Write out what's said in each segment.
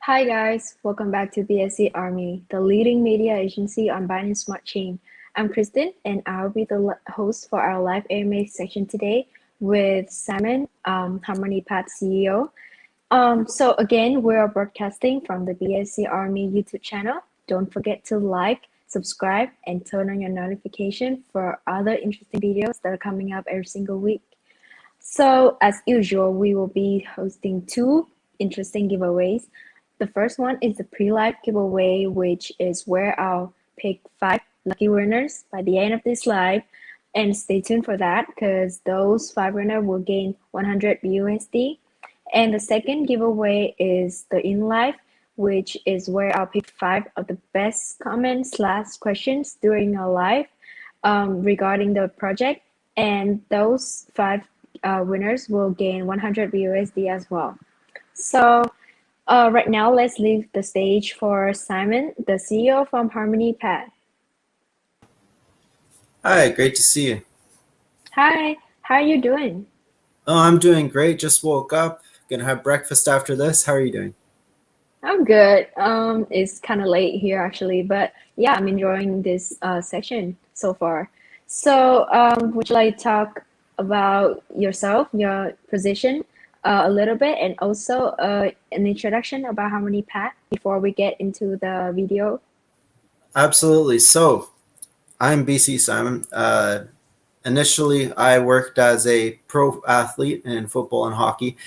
Hi guys, welcome back to BSC Army, the leading media agency on Binance Smart Chain. I'm Kristen, and I'll be the host for our live AMA section today with Simon, HarmonyPad CEO. So again, we are broadcasting from the BSC Army YouTube channel. Don't forget to like, subscribe, and turn on your notification for other interesting videos that are coming up every single week. So as usual, we will be hosting two interesting giveaways. The first one is the pre-live giveaway, which is where I'll pick 5 lucky winners by the end of this live. And stay tuned for that because those 5 winners will gain 100 USD. And the second giveaway is the in-live, which is where I'll pick 5 of the best comments/questions during a live regarding the project. And those 5 winners will gain 100 USD as well. So right now, let's leave the stage for Simon, the CEO from HarmonyPad. Hi, great to see you. Hi, how are you doing? Oh, I'm doing great. Just woke up. Gonna have breakfast after this. How are you doing? I'm good. It's kind of late here actually, but yeah, I'm enjoying this section so far. So, would you like to talk about yourself, your position, a little bit, and also an introduction about HarmonyPad before we get into the video? Absolutely. So, I'm BC Simon. Initially, I worked as a pro athlete in football and hockey,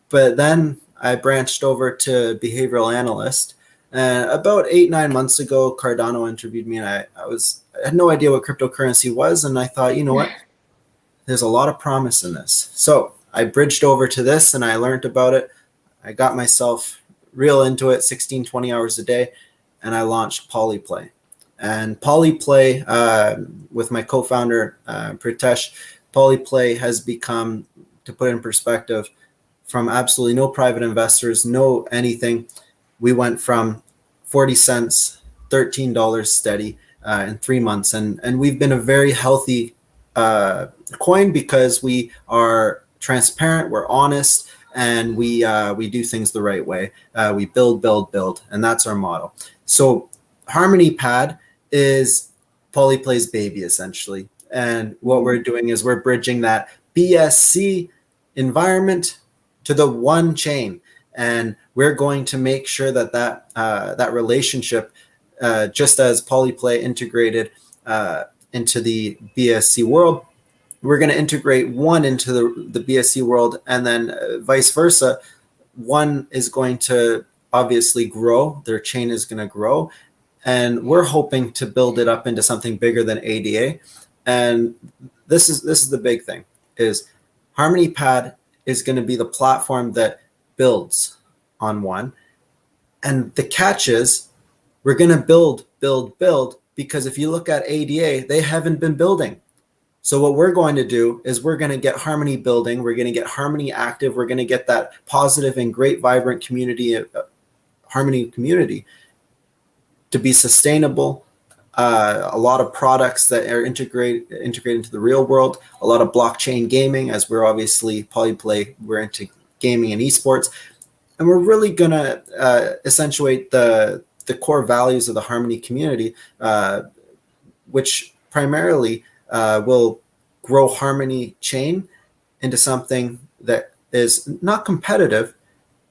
but then I branched over to behavioral analyst. And about 8, 9 months ago, Cardano interviewed me, and I had no idea what cryptocurrency was, and I thought, you know what, there's a lot of promise in this. So I bridged over to this, and I learned about it. I got myself real into it, 16, 20 hours a day, and I launched Polyplay. And Polyplay, with my co-founder, Pritesh, Polyplay has become, to put it in perspective, from absolutely no private investors, no anything. We went from 40 cents, $13 steady in 3 months. And we've been a very healthy coin because we are transparent, we're honest, and we do things the right way. We build, and that's our motto. So HarmonyPad is Polyplay's baby, essentially. And what we're doing is we're bridging that BSC environment to the one chain. And we're going to make sure that relationship, just as Polyplay integrated into the BSC world, we're going to integrate one into the BSC world, and then vice versa. One is going to obviously grow. Their chain is going to grow. And we're hoping to build it up into something bigger than ADA. And this is the big thing, is HarmonyPad is going to be the platform that builds on one. And the catch is we're going to build, because if you look at ADA, they haven't been building. So what we're going to do is we're going to get Harmony building. We're going to get Harmony active. We're going to get that positive and great, vibrant community, Harmony community, to be sustainable. A lot of products that are integrated into the real world, a lot of blockchain gaming, as we're obviously Polyplay, we're into gaming and esports. And we're really going to accentuate the core values of the Harmony community, which primarily will grow Harmony chain into something that is not competitive,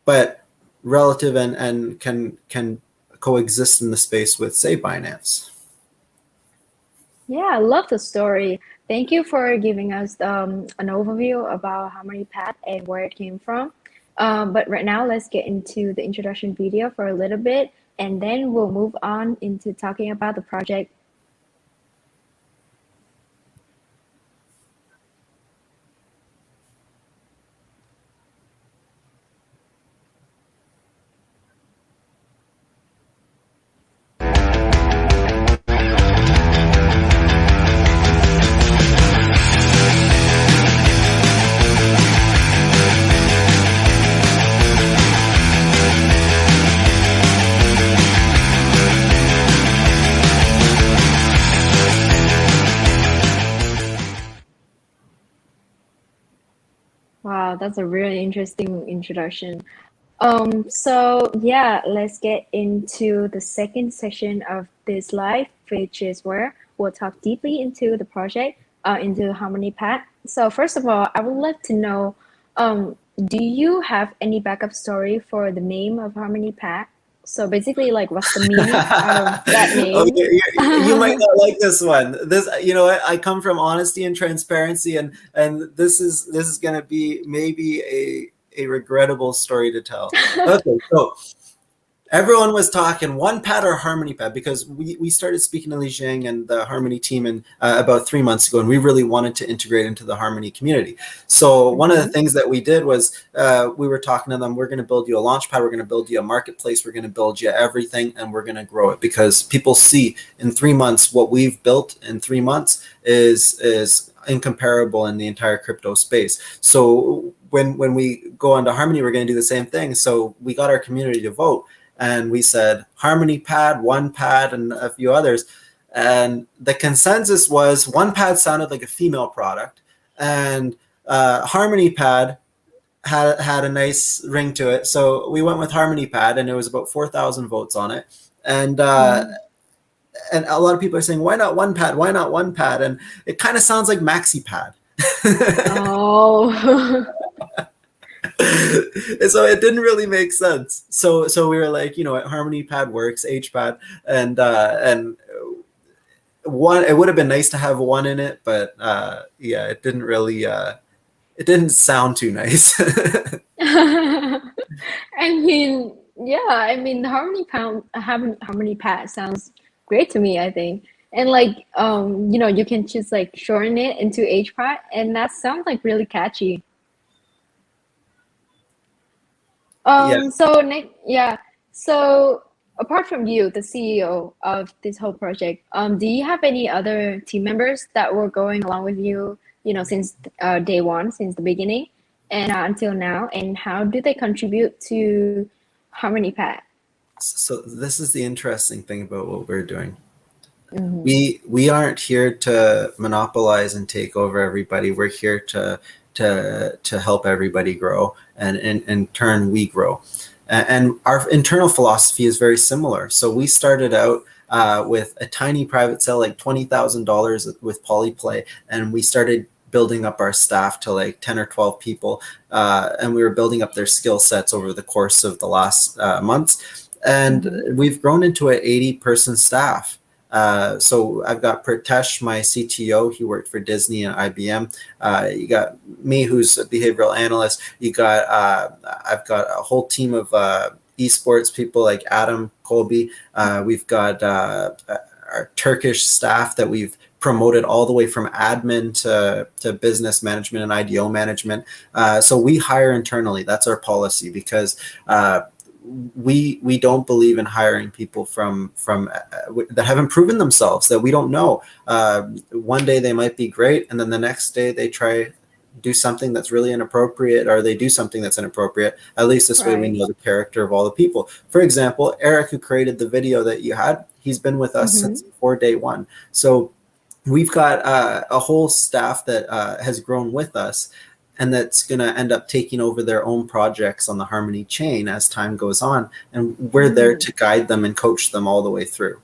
but relative and can coexist in the space with, say, Binance. Yeah, I love the story. Thank you for giving us an overview about HarmonyPad and where it came from. But right now, let's get into the introduction video for a little bit, and then we'll move on into talking about the project. Wow, that's a really interesting introduction. So yeah, let's get into the second session of this live, which is where we'll talk deeply into the project, into HarmonyPad. So first of all, I would love to know, do you have any backup story for the name of HarmonyPad? So basically, like, what's the meaning of that Okay, name? you might not like this one. This, I come from honesty and transparency, and this is gonna be maybe a regrettable story to tell. Okay, so everyone was talking one pad or harmony pad because we started speaking to Li Jiang and the harmony team in about 3 months ago, and we really wanted to integrate into the harmony community. So one of the Mhm. things that we did was we were talking to them, we're going to build you a launch pad, we're going to build you a marketplace, we're going to build you everything, and we're going to grow it because people see in 3 months what we've built in 3 months is incomparable in the entire crypto space. So when we go onto harmony, we're going to do the same thing. So we got our community to vote, and we said HarmonyPad, OnePad, and a few others. And the consensus was OnePad sounded like a female product, and HarmonyPad had a nice ring to it. So we went with HarmonyPad, and it was about 4,000 votes on it. Mhm. And a lot of people are saying, why not OnePad? Why not OnePad? And it kind of sounds like MaxiPad. Oh. So it didn't really make sense. So we were like, Harmony Pad works, HPad, and one. It would have been nice to have one in it, but yeah, it didn't really. It didn't sound too nice. I mean, yeah, I mean, Harmony Pad sounds great to me, I think. And like, you can just like shorten it into HPAT, and that sounds like really catchy. Yeah. So Nick, yeah. So apart from you, the CEO of this whole project, do you have any other team members that were going along with you, since day one, since the beginning, and until now? And how do they contribute to HarmonyPad? So this is the interesting thing about what we're doing. Mm-hmm. We aren't here to monopolize and take over everybody. We're here to help everybody grow, and in turn we grow. And our internal philosophy is very similar. So we started out with a tiny private sale, like $20,000 with Polyplay, and we started building up our staff to like 10 or 12 people, and we were building up their skill sets over the course of the last months, and Mm-hmm. we've grown into an 80-person staff. So I've got Pritesh, my CTO. He worked for Disney and IBM. You got me, who's a behavioral analyst. You got I've got a whole team of esports people like Adam Colby. We've got our Turkish staff that we've promoted all the way from admin to business management and IDO management. So we hire internally. That's our policy because we don't believe in hiring people from that haven't proven themselves, that we don't know. One day they might be great, and then the next day they try do something that's really inappropriate, or they do something that's inappropriate. At least this way we Right. know the character of all the people. For example, Eric, who created the video that you had, he's been with us Mm-hmm. since before day one. So we've got a whole staff that has grown with us, and that's going to end up taking over their own projects on the Harmony chain as time goes on. And we're there Mm. to guide them and coach them all the way through.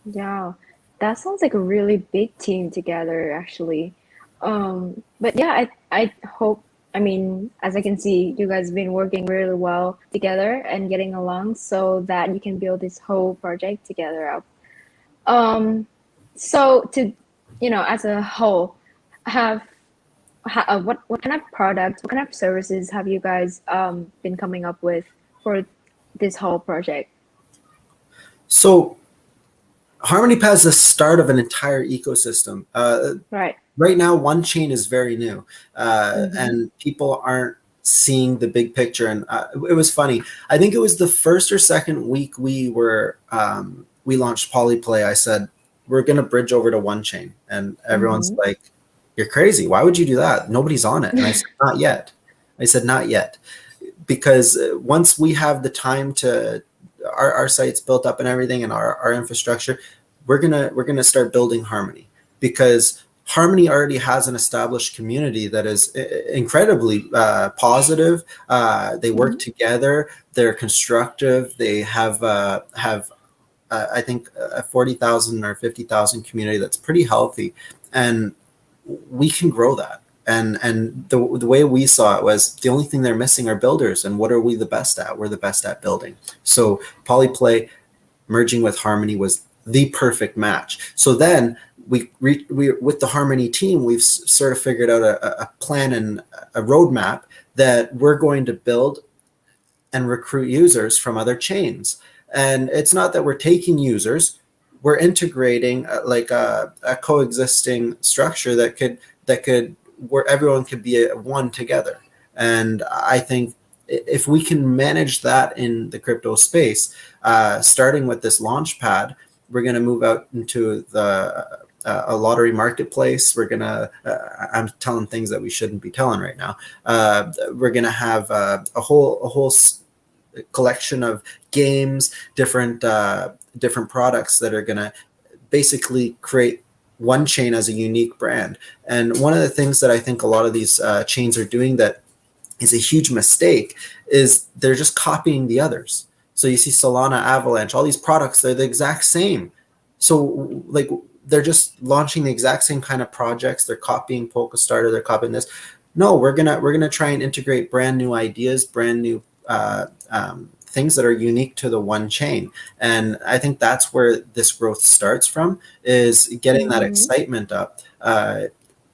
Yeah, that sounds like a really big team together, actually. But yeah, I hope, I mean, as I can see, you guys have been working really well together and getting along so that you can build this whole project together up. Um, so as a whole, have what kind of products, what kind of services have you guys been coming up with for this whole project? So HarmonyPad is the start of an entire ecosystem. Right. Right now, one chain is very new, Mm-hmm. and people aren't seeing the big picture. And it was funny. I think it was the first or second week we launched Polyplay. I said we're going to bridge over to one chain, and everyone's Mm-hmm. like, "You're crazy! Why would you do that? Nobody's on it." And I said, "Not yet." I said, "Not yet," because once we have the time to our site's built up and everything, and our infrastructure, we're gonna start building Harmony, because Harmony already has an established community that is incredibly positive. They work together. They're constructive. They have I think a 40,000 or 50,000 community that's pretty healthy, and we can grow that. And the way we saw it was the only thing they're missing are builders. And what are we the best at? We're the best at building. So Polyplay merging with Harmony was the perfect match. So then we with the Harmony team, we've sort of figured out a plan and a roadmap that we're going to build and recruit users from other chains. And it's not that we're taking users, we're integrating like a coexisting structure that could where everyone could be one together. And I think if we can manage that in the crypto space, starting with this launch pad, we're going to move out into the a lottery marketplace. We're going to, I'm telling things that we shouldn't be telling right now. We're going to have a whole collection of games, different products that are going to basically create one chain as a unique brand. And one of the things that I think a lot of these chains are doing that is a huge mistake is they're just copying the others. So you see Solana, Avalanche, all these products, they're the exact same. So like they're just launching the exact same kind of projects. They're copying Polkastarter, they're copying this. No, we're gonna try and integrate brand new ideas, brand new things that are unique to the one chain. And I think that's where this growth starts from, is getting that excitement up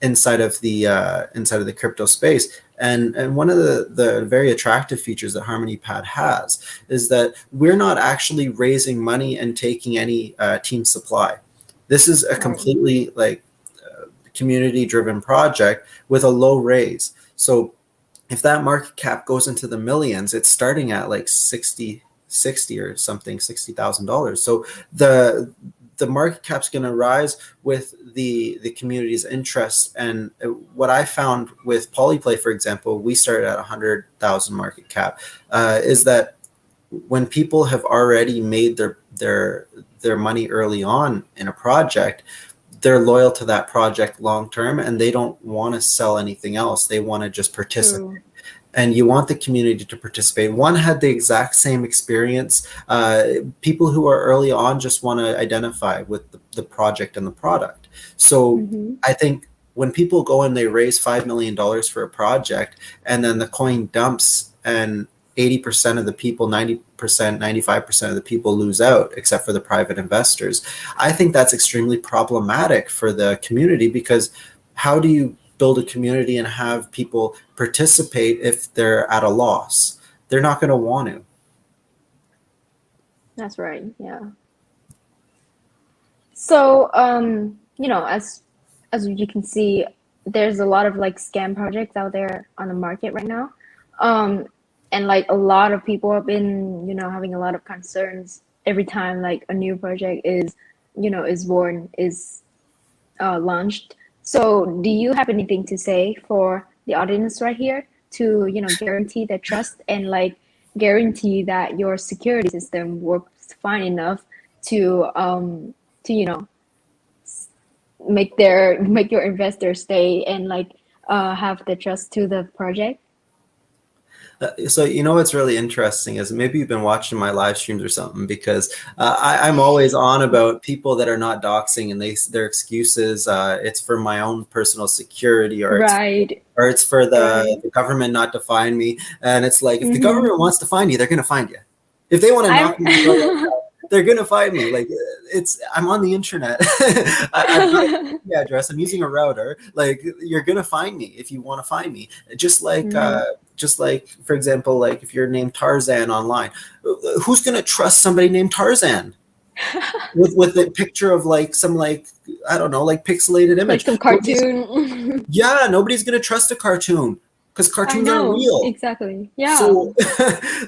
inside of the crypto space. And one of the very attractive features that HarmonyPad has is that we're not actually raising money and taking any team supply. This is a completely like community driven project with a low raise. So if that market cap goes into the millions, it's starting at like 60 or something, $60,000. So the market cap's going to rise with the community's interest. And what I found with Polyplay, for example, we started at 100,000 market cap, is that when people have already made their money early on in a project, they're loyal to that project long term, and they don't want to sell anything else. They want to just participate. And you want the community to participate. One had the exact same experience. People who are early on just want to identify with the project and the product. So I think when people go and they raise $5 million for a project, and then the coin dumps and 80% of the people, 90%, 95% of the people lose out, except for the private investors. I think that's extremely problematic for the community, because how do you build a community and have people participate if they're at a loss? They're not going to want to. That's right. Yeah. So, as you can see, there's a lot of like scam projects out there on the market right now. And like a lot of people have been, having a lot of concerns every time like a new project is born, is launched. So do you have anything to say for the audience right here to, guarantee the trust and like guarantee that your security system works fine enough to make your investors stay and like have the trust to the project? So what's really interesting is maybe you've been watching my live streams or something, because I'm always on about people that are not doxing, and their excuses, it's for my own personal security, or it's for the government not to find me. And it's like, if the government wants to find you, they're going to find you. If they want to knock me, they're going to find me. Like, I'm on the internet. I the address. I'm using a router. Like, you're going to find me if you want to find me. Just like, for example, like if you're named Tarzan online, who's going to trust somebody named Tarzan with a picture of like some, like, I don't know, like pixelated image, like some cartoon? Yeah, nobody's going to trust a cartoon, because cartoons are real. Exactly. Yeah. So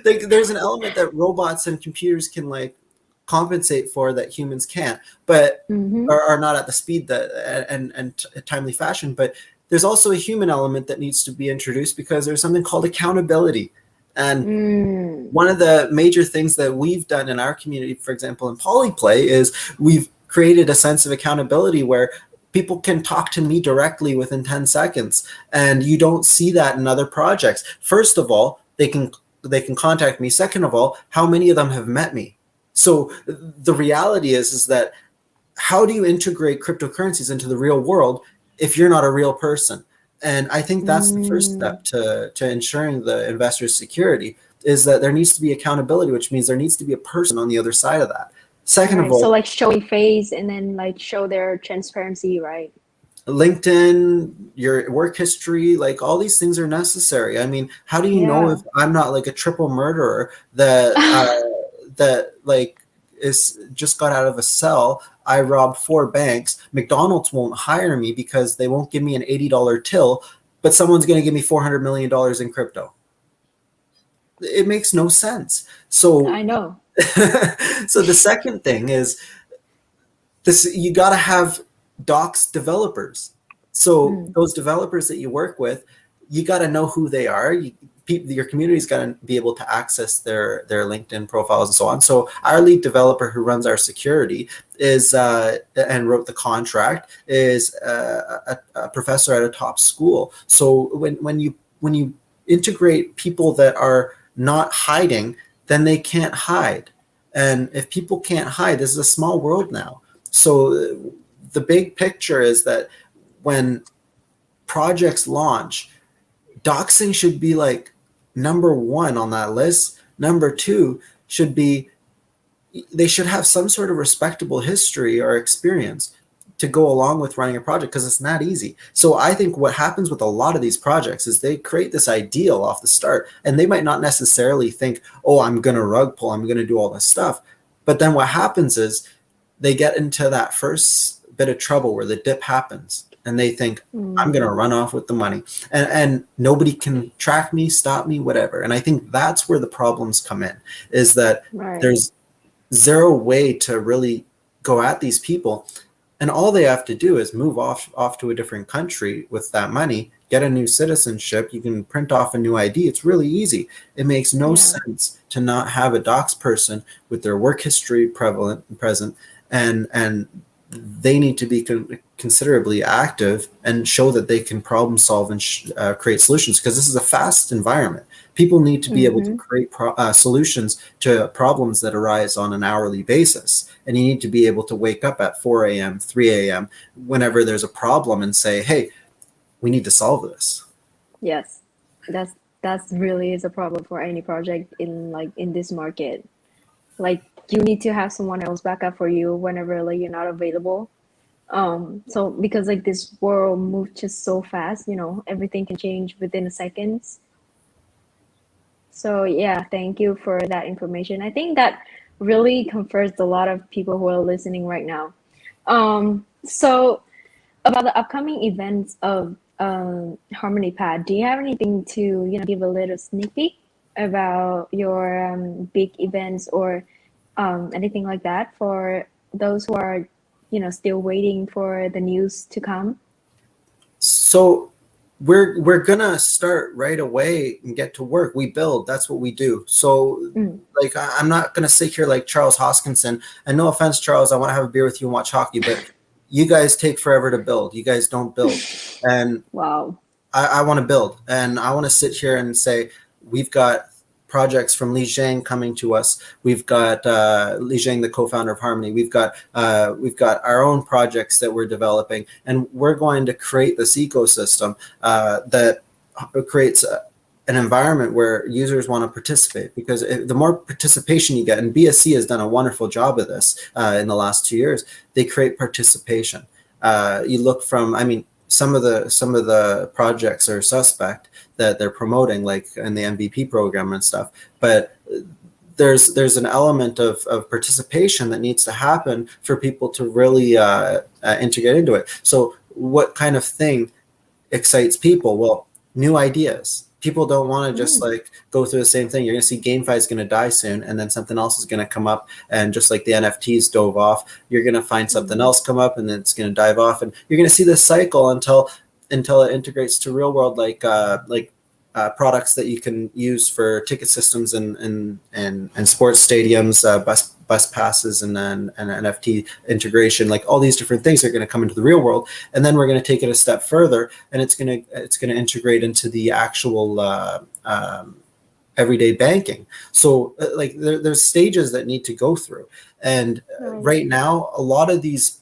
there's an element that robots and computers can like compensate for that humans can't, but are not at the speed that and timely fashion. But there's also a human element that needs to be introduced, because there's something called accountability. And one of the major things that we've done in our community, for example, in Polyplay, is we've created a sense of accountability where people can talk to me directly within 10 seconds, and you don't see that in other projects. First of all, they can contact me. Second of all, how many of them have met me? So the reality is that how do you integrate cryptocurrencies into the real world if you're not a real person? And I think that's the first step to ensuring the investor's security, is that there needs to be accountability, which means there needs to be a person on the other side of that. Second of Right. So all, like showing face and then like show their transparency, right? LinkedIn, your work history, like all these things are necessary. I mean, how do you know Yeah. if I'm not like a triple murderer that like is just got out of a cell? I robbed 4 banks. McDonald's won't hire me because they won't give me an $80 till, but someone's going to give me $400 million in crypto. It makes no sense. So, I know. so the second thing is this: you got to have docs developers. So those developers that you work with, you got to know who they are. Your community's got to be able to access their LinkedIn profiles and so on. So our lead developer who runs our security is and wrote the contract is a professor at a top school. So when you integrate people that are not hiding, then they can't hide. And if people can't hide, this is a small world now. So the big picture is that when projects launch, doxing should be like number 1 on that list. Number 2 should be, they should have some sort of respectable history or experience to go along with running a project, because it's not easy. So I think what happens with a lot of these projects is they create this ideal off the start, and they might not necessarily think, oh, I'm going to rug pull, I'm going to do all this stuff. But then what happens is they get into that first bit of trouble where the dip happens, and they think, I'm going to run off with the money, and nobody can track me, stop me, whatever. And I think that's where the problems come in, is that there's zero way to really go at these people. And all they have to do is move off to a different country with that money, get a new citizenship. You can print off a new ID. It's really easy. It makes no sense to not have a docs person with their work history present, and they need to be considerably active and show that they can problem solve and create solutions, because this is a fast environment. People need to be able to create solutions to problems that arise on an hourly basis. And you need to be able to wake up at 4 a.m., 3 a.m., whenever there's a problem, and say, hey, we need to solve this. Yes, that's really is a problem for any project in this market. Like you need to have someone else back up for you whenever like you're not available. So because like this world moves just so fast, everything can change within a seconds. So yeah, thank you for that information. I think that really comforts a lot of people who are listening right now. So about the upcoming events of HarmonyPad, do you have anything to give a little sneak peek about your big events or anything like that for those who are still waiting for the news to come? So we're gonna start right away and get to work. We build. That's what we do. So like I'm not gonna sit here like Charles Hoskinson. And no offense, Charles, I want to have a beer with you and watch hockey, but you guys take forever to build. You guys don't build. And Wow. I want to build, and I want to sit here and say we've got projects from Li Zhang coming to us. We've got Li Zhang, the co-founder of Harmony. We've got our own projects that we're developing, and we're going to create this ecosystem that creates an environment where users want to participate. Because the more participation you get, and BSC has done a wonderful job of this in the last 2 years, they create participation. You look from, I mean, some of the projects are suspect that they're promoting, like in the MVP program and stuff, but there's an element of participation that needs to happen for people to really integrate into it. So what kind of thing excites people? Well, new ideas. People don't want to just like go through the same thing. You're going to see GameFi is going to die soon, and then something else is going to come up. And just like the NFTs dove off, you're going to find something else come up, and then it's going to dive off. And you're going to see this cycle until it integrates to real world, like products that you can use for ticket systems and sports stadiums, bus passes and then an NFT integration, like all these different things are going to come into the real world. And then we're going to take it a step further, and it's going to integrate into the actual everyday banking. So like there's stages that need to go through. And right now, a lot of these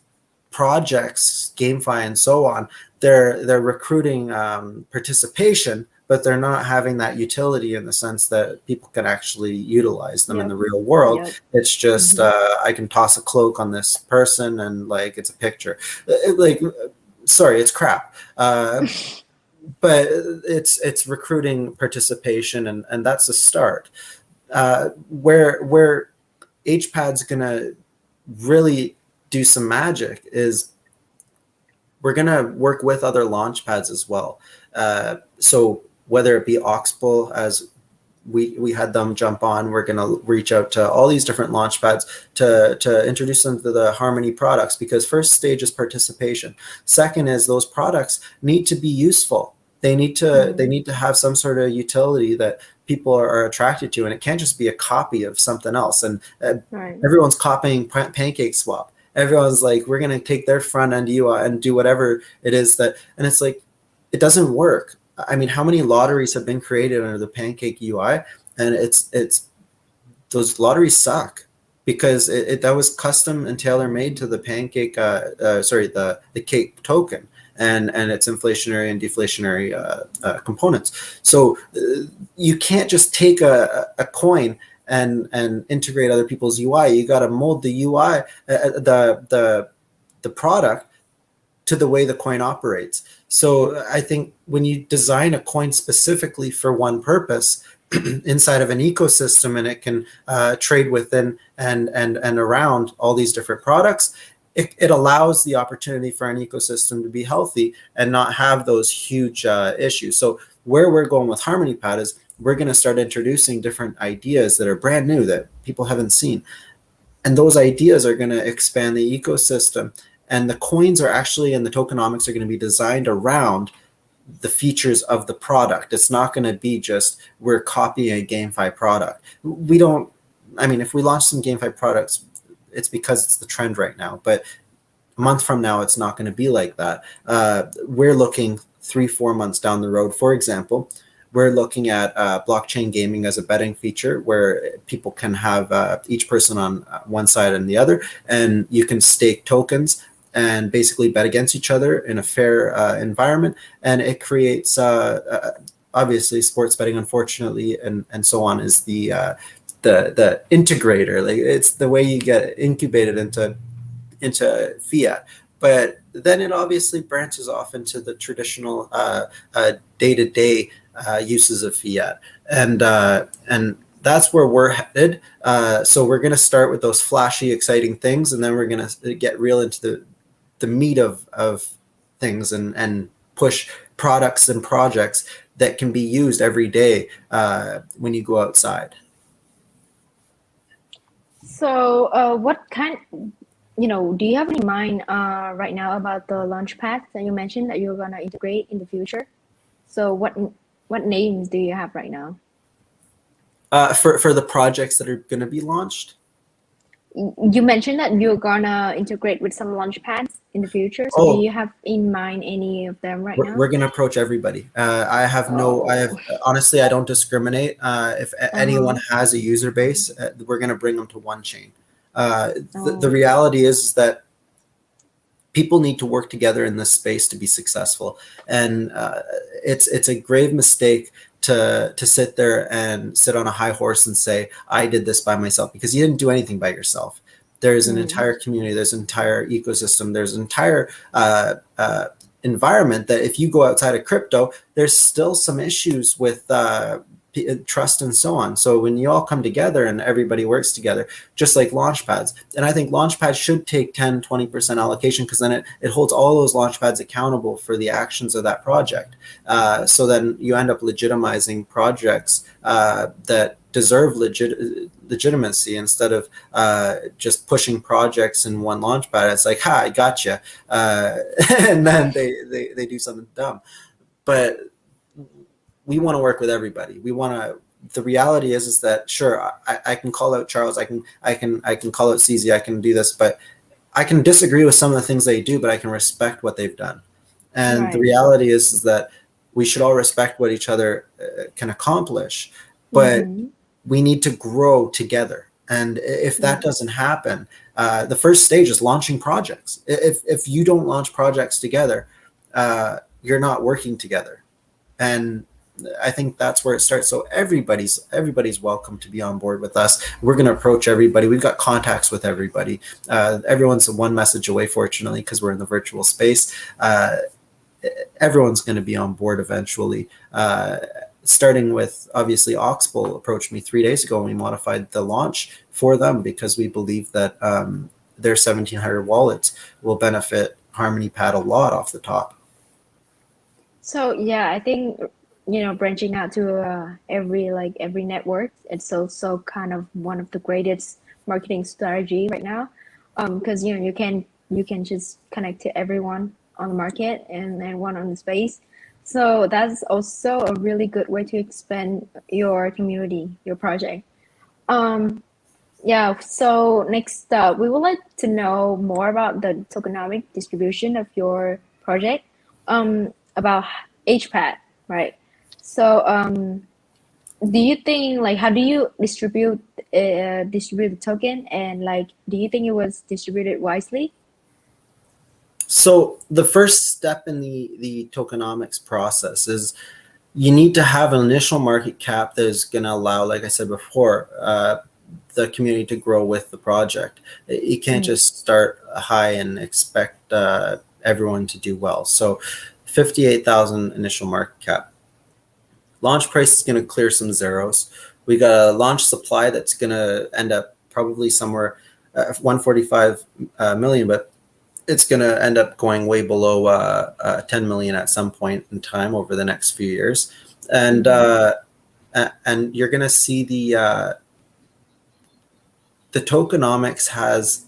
projects, GameFi and so on, they're recruiting participation, but they're not having that utility in the sense that people can actually utilize them in the real world. It's just I can toss a cloak on this person and like it's a picture. Sorry, it's crap. But it's recruiting participation, and that's a start. Where HPad's gonna really do some magic is we're gonna work with other launch pads as well. So whether it be Oxbow, as we had them jump on, we're gonna reach out to all these different launch pads to introduce them to the Harmony products, because first stage is participation. Second is those products need to be useful. They need to have some sort of utility that people are attracted to, and it can't just be a copy of something else. And everyone's copying Pancake Swap. Everyone's like, we're going to take their front end UI and do whatever it is that, and it's like, it doesn't work. I mean, how many lotteries have been created under the Pancake UI? And it's those lotteries suck because that was custom and tailor made to the Pancake, the cake token and its inflationary and deflationary components. So you can't just take a coin and integrate other people's UI. You got to mold the UI, the product to the way the coin operates. So I think when you design a coin specifically for one purpose inside of an ecosystem, and it can trade within and around all these different products, it allows the opportunity for an ecosystem to be healthy and not have those huge issues. So where we're going with HarmonyPad is we're going to start introducing different ideas that are brand new that people haven't seen. And those ideas are going to expand the ecosystem. And the coins are actually, and the tokenomics are going to be designed around the features of the product. It's not going to be just we're copying a GameFi product. We don't, I mean, if we launch some GameFi products, it's because it's the trend right now. But a month from now, it's not going to be like that. We're looking 3-4 months down the road. For example, we're looking at blockchain gaming as a betting feature where people can have each person on one side and the other, and you can stake tokens and basically bet against each other in a fair environment. And it creates, obviously, sports betting, unfortunately, and so on, is the integrator. Like, it's the way you get incubated into fiat. But then it obviously branches off into the traditional day-to-day uses of fiat, and that's where we're headed. So we're going to start with those flashy, exciting things, and then we're going to get real into the meat of things and push products and projects that can be used every day when you go outside. So what kind, do you have any mind right now about the launch pads that you mentioned that you're going to integrate in the future? So what names do you have right now? For the projects that are going to be launched? You mentioned that you're gonna integrate with some launch pads in the future. So do you have in mind any of them right now? We're gonna approach everybody. Honestly, I don't discriminate. If anyone has a user base, we're gonna bring them to one chain. The reality is that people need to work together in this space to be successful, and it's a grave mistake to sit there and sit on a high horse and say, I did this by myself, because you didn't do anything by yourself. There's an entire community, there's an entire ecosystem, there's an entire environment that if you go outside of crypto, there's still some issues with trust and so on. So when you all come together and everybody works together, just like launchpads, and I think launchpads should take 10-20% allocation, because then it holds all those launchpads accountable for the actions of that project. So then you end up legitimizing projects that deserve legitimacy, instead of just pushing projects in one launchpad. It's like, I gotcha, and then they do something dumb. But we want to work with everybody. We want to the reality is that sure, I can call out Charles, I can call out CZ, I can do this, but I can disagree with some of the things they do, but I can respect what they've done. And the Right. reality is that we should all respect what each other can accomplish, but Mm-hmm. we need to grow together. And if that Yeah. doesn't happen, the first stage is launching projects. If you don't launch projects together, you're not working together. And I think that's where it starts. So everybody's welcome to be on board with us. We're going to approach everybody. We've got contacts with everybody. Everyone's one message away, fortunately, because we're in the virtual space. Everyone's going to be on board eventually. Starting with, obviously, Oxbow approached me 3 days ago, and we modified the launch for them because we believe that their 1,700 wallets will benefit HarmonyPad a lot off the top. So yeah, I think branching out to every network, it's also kind of one of the greatest marketing strategy right now. Because you can just connect to everyone on the market and then one on the space. So that's also a really good way to expand your community, your project. Um, yeah, so next up, we would like to know more about the tokenomic distribution of your project, about HPAD, right? So, do you think like how do you distribute the token, and like do you think it was distributed wisely? So the first step in the tokenomics process is you need to have an initial market cap that is going to allow, like I said before, the community to grow with the project. You can't Mm, just start high and expect everyone to do well. So 58,000 initial market cap. Launch price is going to clear some zeros. We got a launch supply that's going to end up probably somewhere 145 million, but it's going to end up going way below 10 million at some point in time over the next few years. And mm-hmm. and you're going to see the tokenomics has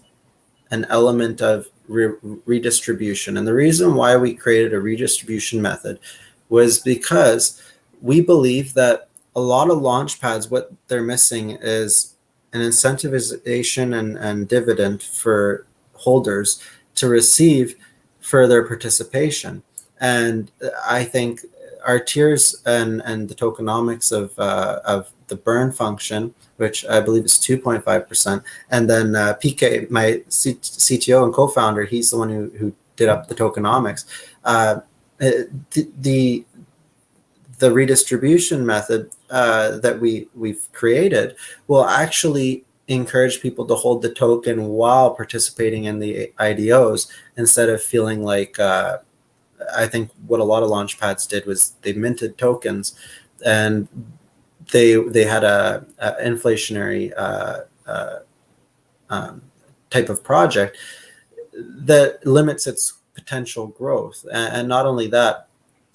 an element of redistribution. And the reason why we created a redistribution method was because we believe that a lot of launch pads, what they're missing is an incentivization and dividend for holders to receive further participation. And I think our tiers and the tokenomics of the burn function, which I believe is 2.5%, and then PK, my CTO and co-founder, he's the one who did up the tokenomics. The the redistribution method that we've created will actually encourage people to hold the token while participating in the IDOs instead of feeling like I think what a lot of launch pads did was they minted tokens and they had a inflationary type of project that limits its potential growth. And not only that,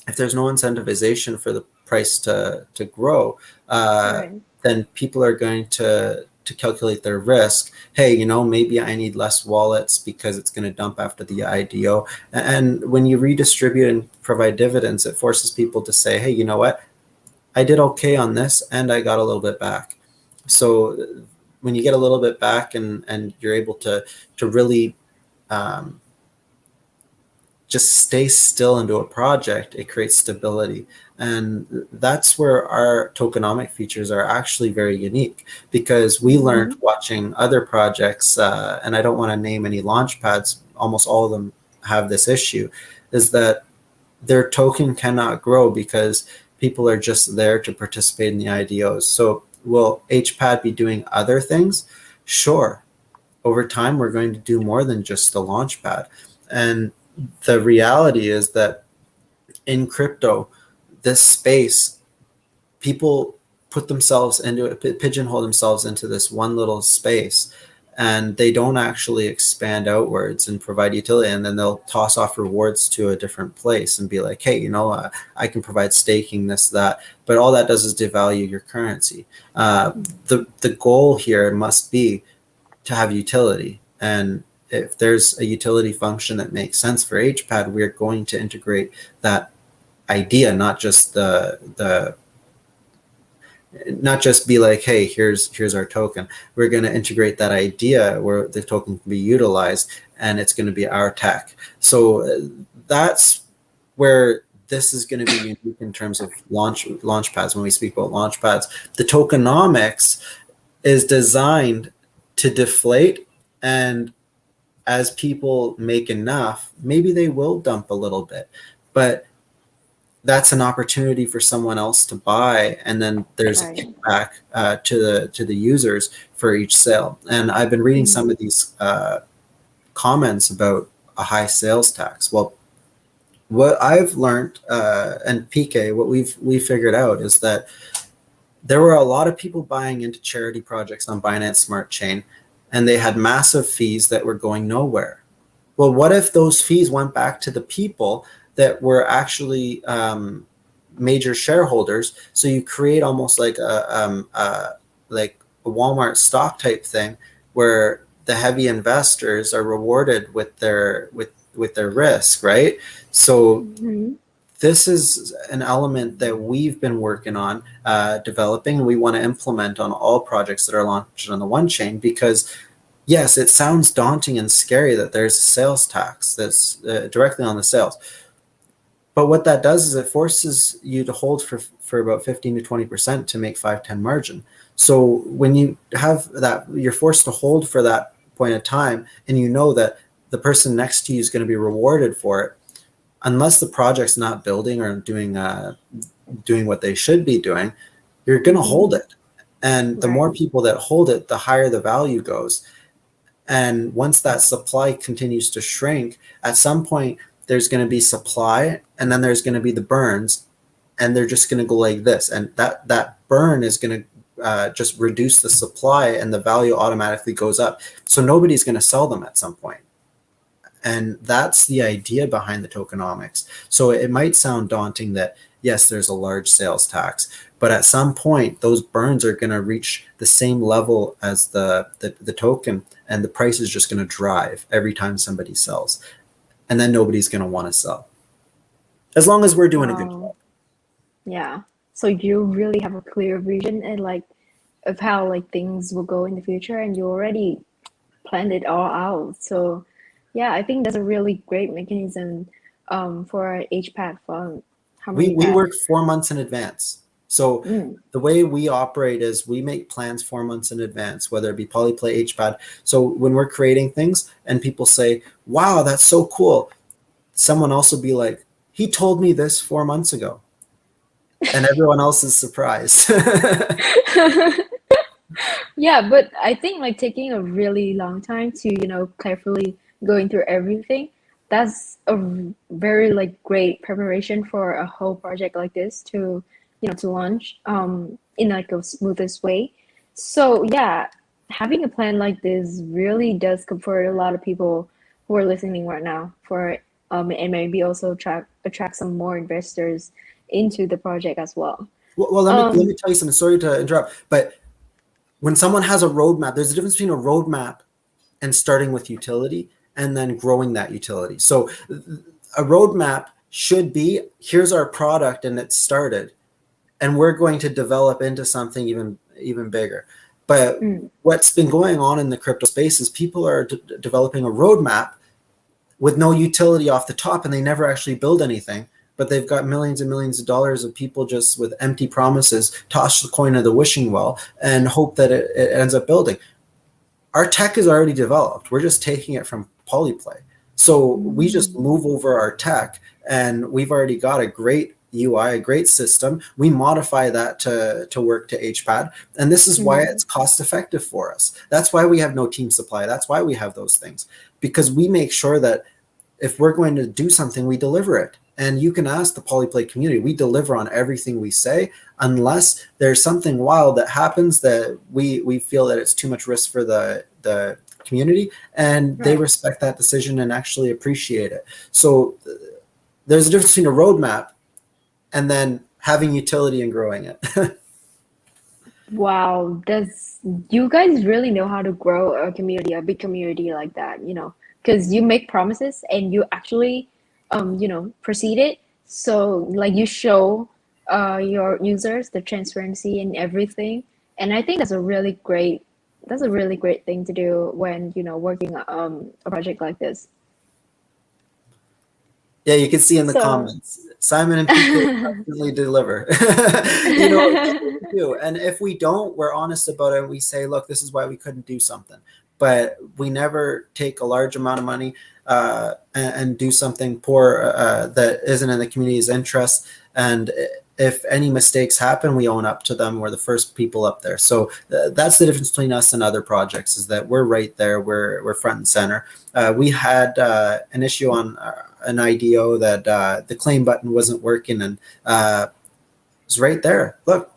if there's no incentivization for the price to grow, Right. then people are going to calculate their risk. Hey, maybe I need less wallets because it's going to dump after the IDO. And when you redistribute and provide dividends, it forces people to say, hey, you know what? I did okay on this and I got a little bit back. So when you get a little bit back and you're able to really um, just stay still into a project, it creates stability. And that's where our tokenomic features are actually very unique because we learned Mm-hmm. watching other projects, and I don't want to name any launch pads, almost all of them have this issue, is that their token cannot grow because people are just there to participate in the IDOs. So will HPAD be doing other things? Sure. Over time, we're going to do more than just the launch pad. And the reality is that in crypto, this space, people put themselves into it, pigeonhole themselves into this one little space, and they don't actually expand outwards and provide utility. And then they'll toss off rewards to a different place and be like, hey, I can provide staking, this, that. But all that does is devalue your currency. The goal here must be to have utility. And if there's a utility function that makes sense for HPAD, we're going to integrate that idea, not just not just be like, hey, here's our token. We're going to integrate that idea where the token can be utilized, and it's going to be our tech. So that's where this is going to be unique in terms of launch pads. When we speak about launch pads, the tokenomics is designed to deflate, and as people make enough, maybe they will dump a little bit, but that's an opportunity for someone else to buy, and then there's a kickback to the users for each sale. And I've been reading some of these comments about a high sales tax. Well, what I've learned, and PK, what we figured out is that there were a lot of people buying into charity projects on Binance Smart Chain, and they had massive fees that were going nowhere. Well, what if those fees went back to the people that were actually major shareholders? So you create almost like a Walmart stock type thing, where the heavy investors are rewarded with their risk, right? So this is an element that we've been working on developing, and we want to implement on all projects that are launched on the one chain, because yes, it sounds daunting and scary that there's a sales tax that's directly on the sales. But what that does is it forces you to hold for about 15 to 20% to make 5-10 margin. So when you have that, you're forced to hold for that point of time, and you know that the person next to you is going to be rewarded for it, unless the project's not building or doing what they should be doing, you're going to hold it. And the more people that hold it, the higher the value goes. And once that supply continues to shrink, at some point there's going to be supply, and then there's going to be the burns, and they're just going to go like this. And that burn is going to just reduce the supply, and the value automatically goes up. So nobody's going to sell them at some point. And that's the idea behind the tokenomics. So it might sound daunting that, yes, there's a large sales tax, but at some point those burns are going to reach the same level as the token, and the price is just going to drive every time somebody sells. And then nobody's going to want to sell, as long as we're doing a good job. Yeah. So you really have a clear vision and of how things will go in the future, and you already planned it all out. So yeah, I think that's a really great mechanism for HPAD for HarmonyPad. We work 4 months in advance. So the way we operate is we make plans 4 months in advance, whether it be Polyplay, HPAD. So when we're creating things and people say, wow, that's so cool, someone else will be like, he told me this 4 months ago. And everyone else is surprised. Yeah, but I think taking a really long time to, carefully going through everything, that's a very great preparation for a whole project like this to launch in a smoothest way. So yeah, having a plan like this really does comfort a lot of people who are listening right now and maybe also attract some more investors into the project as well. Well, let me tell you something. Sorry to interrupt, but when someone has a roadmap, there's a difference between a roadmap and starting with utility and then growing that utility. So a roadmap should be, here's our product and it's started, and we're going to develop into something even bigger. But what's been going on in the crypto space is people are developing a roadmap with no utility off the top, and they never actually build anything. But they've got millions and millions of dollars of people just with empty promises, toss the coin of the wishing well and hope that it ends up building. Our tech is already developed. We're just taking it from Polyplay. So we just move over our tech, and we've already got a great UI, a great system. We modify that to work to HPAD. And this is why it's cost effective for us. That's why we have no team supply. That's why we have those things, because we make sure that if we're going to do something, we deliver it. And you can ask the Polyplay community. We deliver on everything we say, unless there's something wild that happens that we feel that it's too much risk for the community, and they respect that decision and actually appreciate it. So there's a difference between a roadmap and then having utility and growing it. Wow, you guys really know how to grow a community, a big community like that, because you make promises and you actually proceed it. So you show your users, the transparency and everything. And I think that's a really great thing to do when, working a project like this. Yeah, you can see in the So comments, Simon and PK definitely deliver. You know, that's what we do. And if we don't, we're honest about it. We say, look, this is why we couldn't do something. But we never take a large amount of money and do something poor that isn't in the community's interest. And if any mistakes happen, we own up to them. We're the first people up there. So that's the difference between us and other projects, is that we're right there. We're front and center. We had an issue on an IDO that the claim button wasn't working, and it was right there. Look,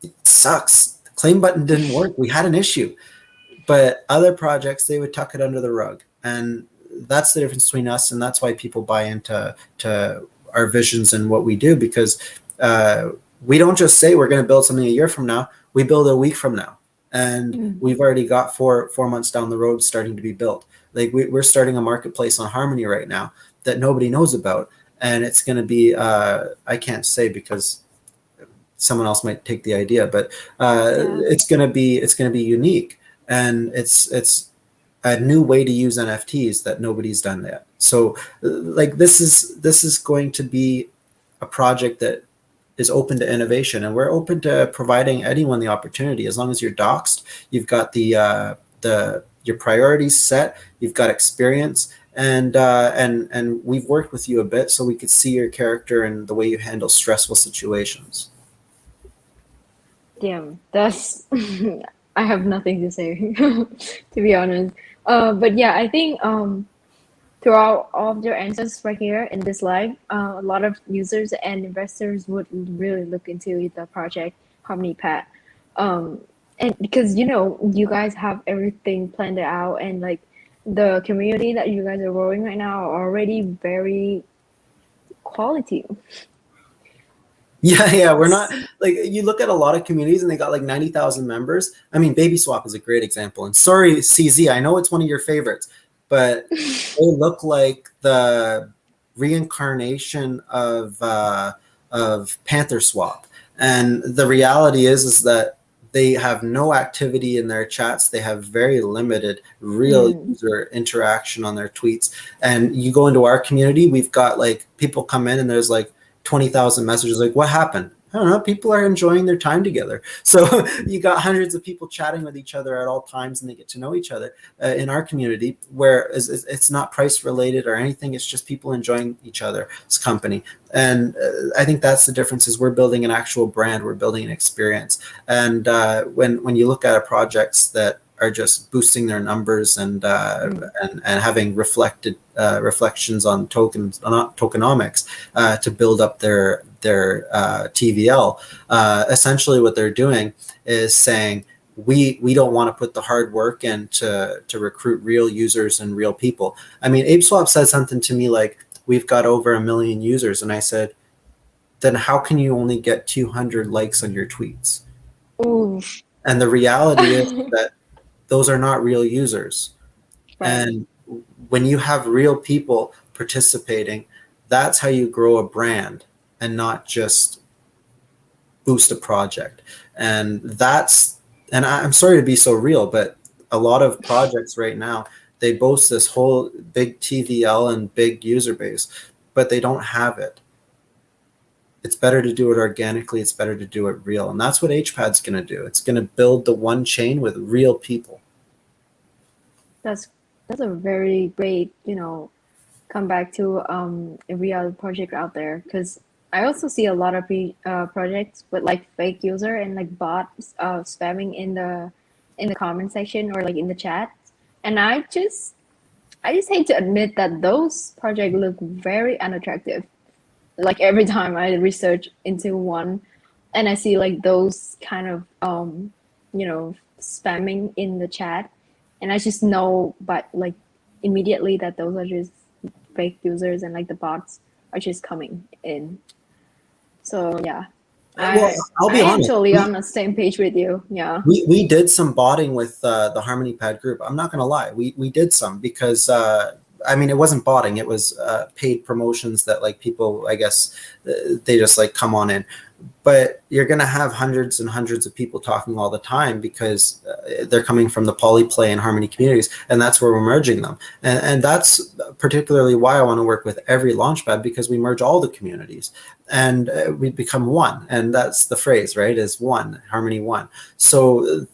it sucks. The claim button didn't work. We had an issue. But other projects, they would tuck it under the rug. And that's the difference between us. And that's why people buy into our visions and what we do, because we don't just say we're going to build something a year from now. We build a week from now. And we've already got four months down the road starting to be built. Like we're starting a marketplace on Harmony right now that nobody knows about. And it's going to be, I can't say because someone else might take the idea, but it's going to be unique. And it's a new way to use NFTs that nobody's done yet. So like this is going to be a project that is open to innovation, and we're open to providing anyone the opportunity. As long as you're doxed, you've got your priorities set, you've got experience, and we've worked with you a bit so we could see your character and the way you handle stressful situations. damn, that's I have nothing to say, to be honest. But yeah, I think throughout all of your answers right here in this live, a lot of users and investors would really look into the project HarmonyPad. Um, and because you guys have everything planned out, and like the community that you guys are growing right now are already very quality. Yeah, we're not like, you look at a lot of communities and they got like 90,000 members. I mean, Baby Swap is a great example. And sorry, CZ, I know it's one of your favorites, but they look like the reincarnation of Panther Swap. And the reality is that they have no activity in their chats. They have very limited real user interaction on their tweets. And you go into our community, we've got like people come in and there's like 20,000 messages. Like, what happened? I don't know. People are enjoying their time together. So you got hundreds of people chatting with each other at all times, and they get to know each other in our community, where it's not price related or anything. It's just people enjoying each other's company. And I think that's the difference, is we're building an actual brand. We're building an experience. And when you look at projects that are just boosting their numbers and having reflections on tokenomics to build up their TVL. Essentially, what they're doing is saying, we don't want to put the hard work in to recruit real users and real people. I mean, ApeSwap said something to me like, we've got over 1 million users, and I said, then how can you only get 200 likes on your tweets? Ooh. And the reality is that those are not real users. Right. And when you have real people participating, that's how you grow a brand and not just boost a project. And I'm sorry to be so real, but a lot of projects right now, they boast this whole big TVL and big user base, but they don't have it. It's better to do it organically. It's better to do it real. And that's what HPad's going to do. It's going to build the one chain with real people. That's a very great, come back to a real project out there, because I also see a lot of projects with like fake user and like bots spamming in the comment section or like in the chat, and I just hate to admit that those projects look very unattractive. Like every time I research into one, and I see like those kind of spamming in the chat, and I just know, but like immediately, that those are just fake users, and like the bots are just coming in. So yeah, Well, I'll be honest. Totally on the same page with you. Yeah. We did some botting with the HarmonyPad group. I'm not going to lie. We did some because, I mean, it wasn't botting. It was paid promotions that like people, I guess, they just like come on in. but you're going to have hundreds and hundreds of people talking all the time because they're coming from the polyplay and harmony communities, and that's where we're merging them. And that's particularly why I want to work with every launchpad, because we merge all the communities and we become one. And that's the phrase, right? Is one, harmony one. So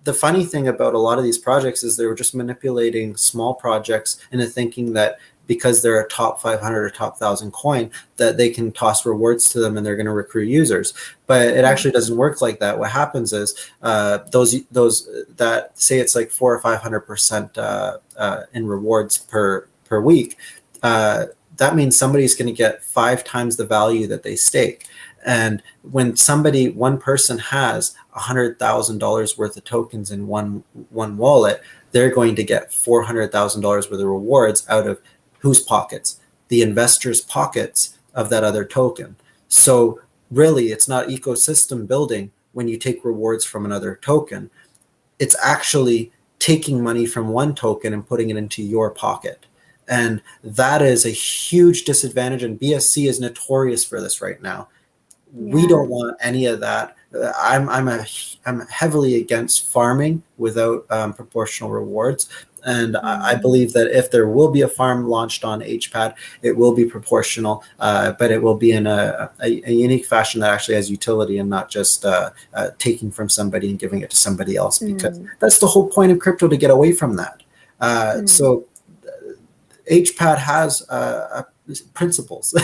the funny thing about a lot of these projects is they were just manipulating small projects into thinking that because they're a top 500 or top 1,000 coin, that they can toss rewards to them and they're going to recruit users. But it actually doesn't work like that. What happens is those that say it's like 400 or 500% in rewards per week. That means somebody's going to get 5 times the value that they stake. And when one person has $100,000 worth of tokens in one wallet, they're going to get $400,000 worth of rewards out of whose pockets? The investors' pockets of that other token. So really, it's not ecosystem building when you take rewards from another token. It's actually taking money from one token and putting it into your pocket. And that is a huge disadvantage, and BSC is notorious for this right now. We don't want any of that. I'm heavily against farming without proportional rewards. And I believe that if there will be a farm launched on HPAD, it will be proportional, but it will be in a unique fashion that actually has utility and not just taking from somebody and giving it to somebody else, because that's the whole point of crypto, to get away from that. So HPAD has principles,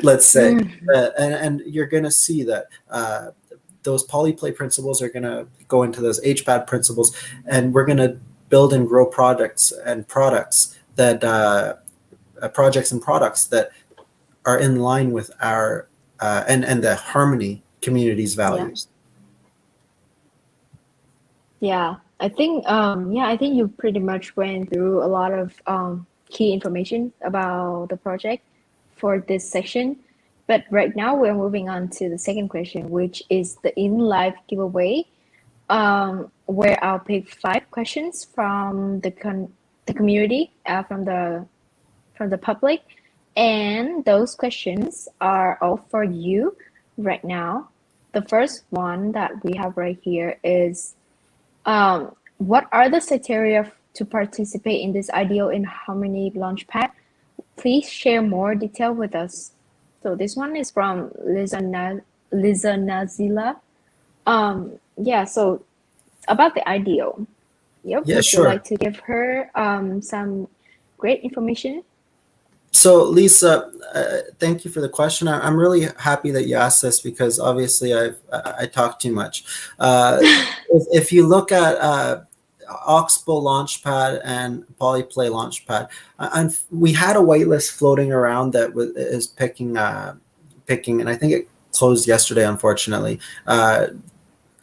let's say, and you're going to see that those polyplay principles are going to go into those HPAD principles, and we're going to build and grow products that are in line with our and the Harmony community's values. Yeah, I think you pretty much went through a lot of key information about the project for this section. But right now we're moving on to the second question, which is the in-live giveaway, where I'll pick 5 questions from the community, from the public, and those questions are all for you right now. The first one that we have right here is, what are the criteria to participate in this IDO in Harmony Launchpad? Please share more detail with us. So this one is from Liza Nazila. So about the IDO. Yep. Yeah, Would sure. you like to give her some great information? So Lisa, thank you for the question. I'm really happy that you asked this, because obviously I talk too much. If you look at Oxbow Launchpad and Polyplay Launchpad, we had a whitelist floating around that is picking, and I think it closed yesterday, unfortunately.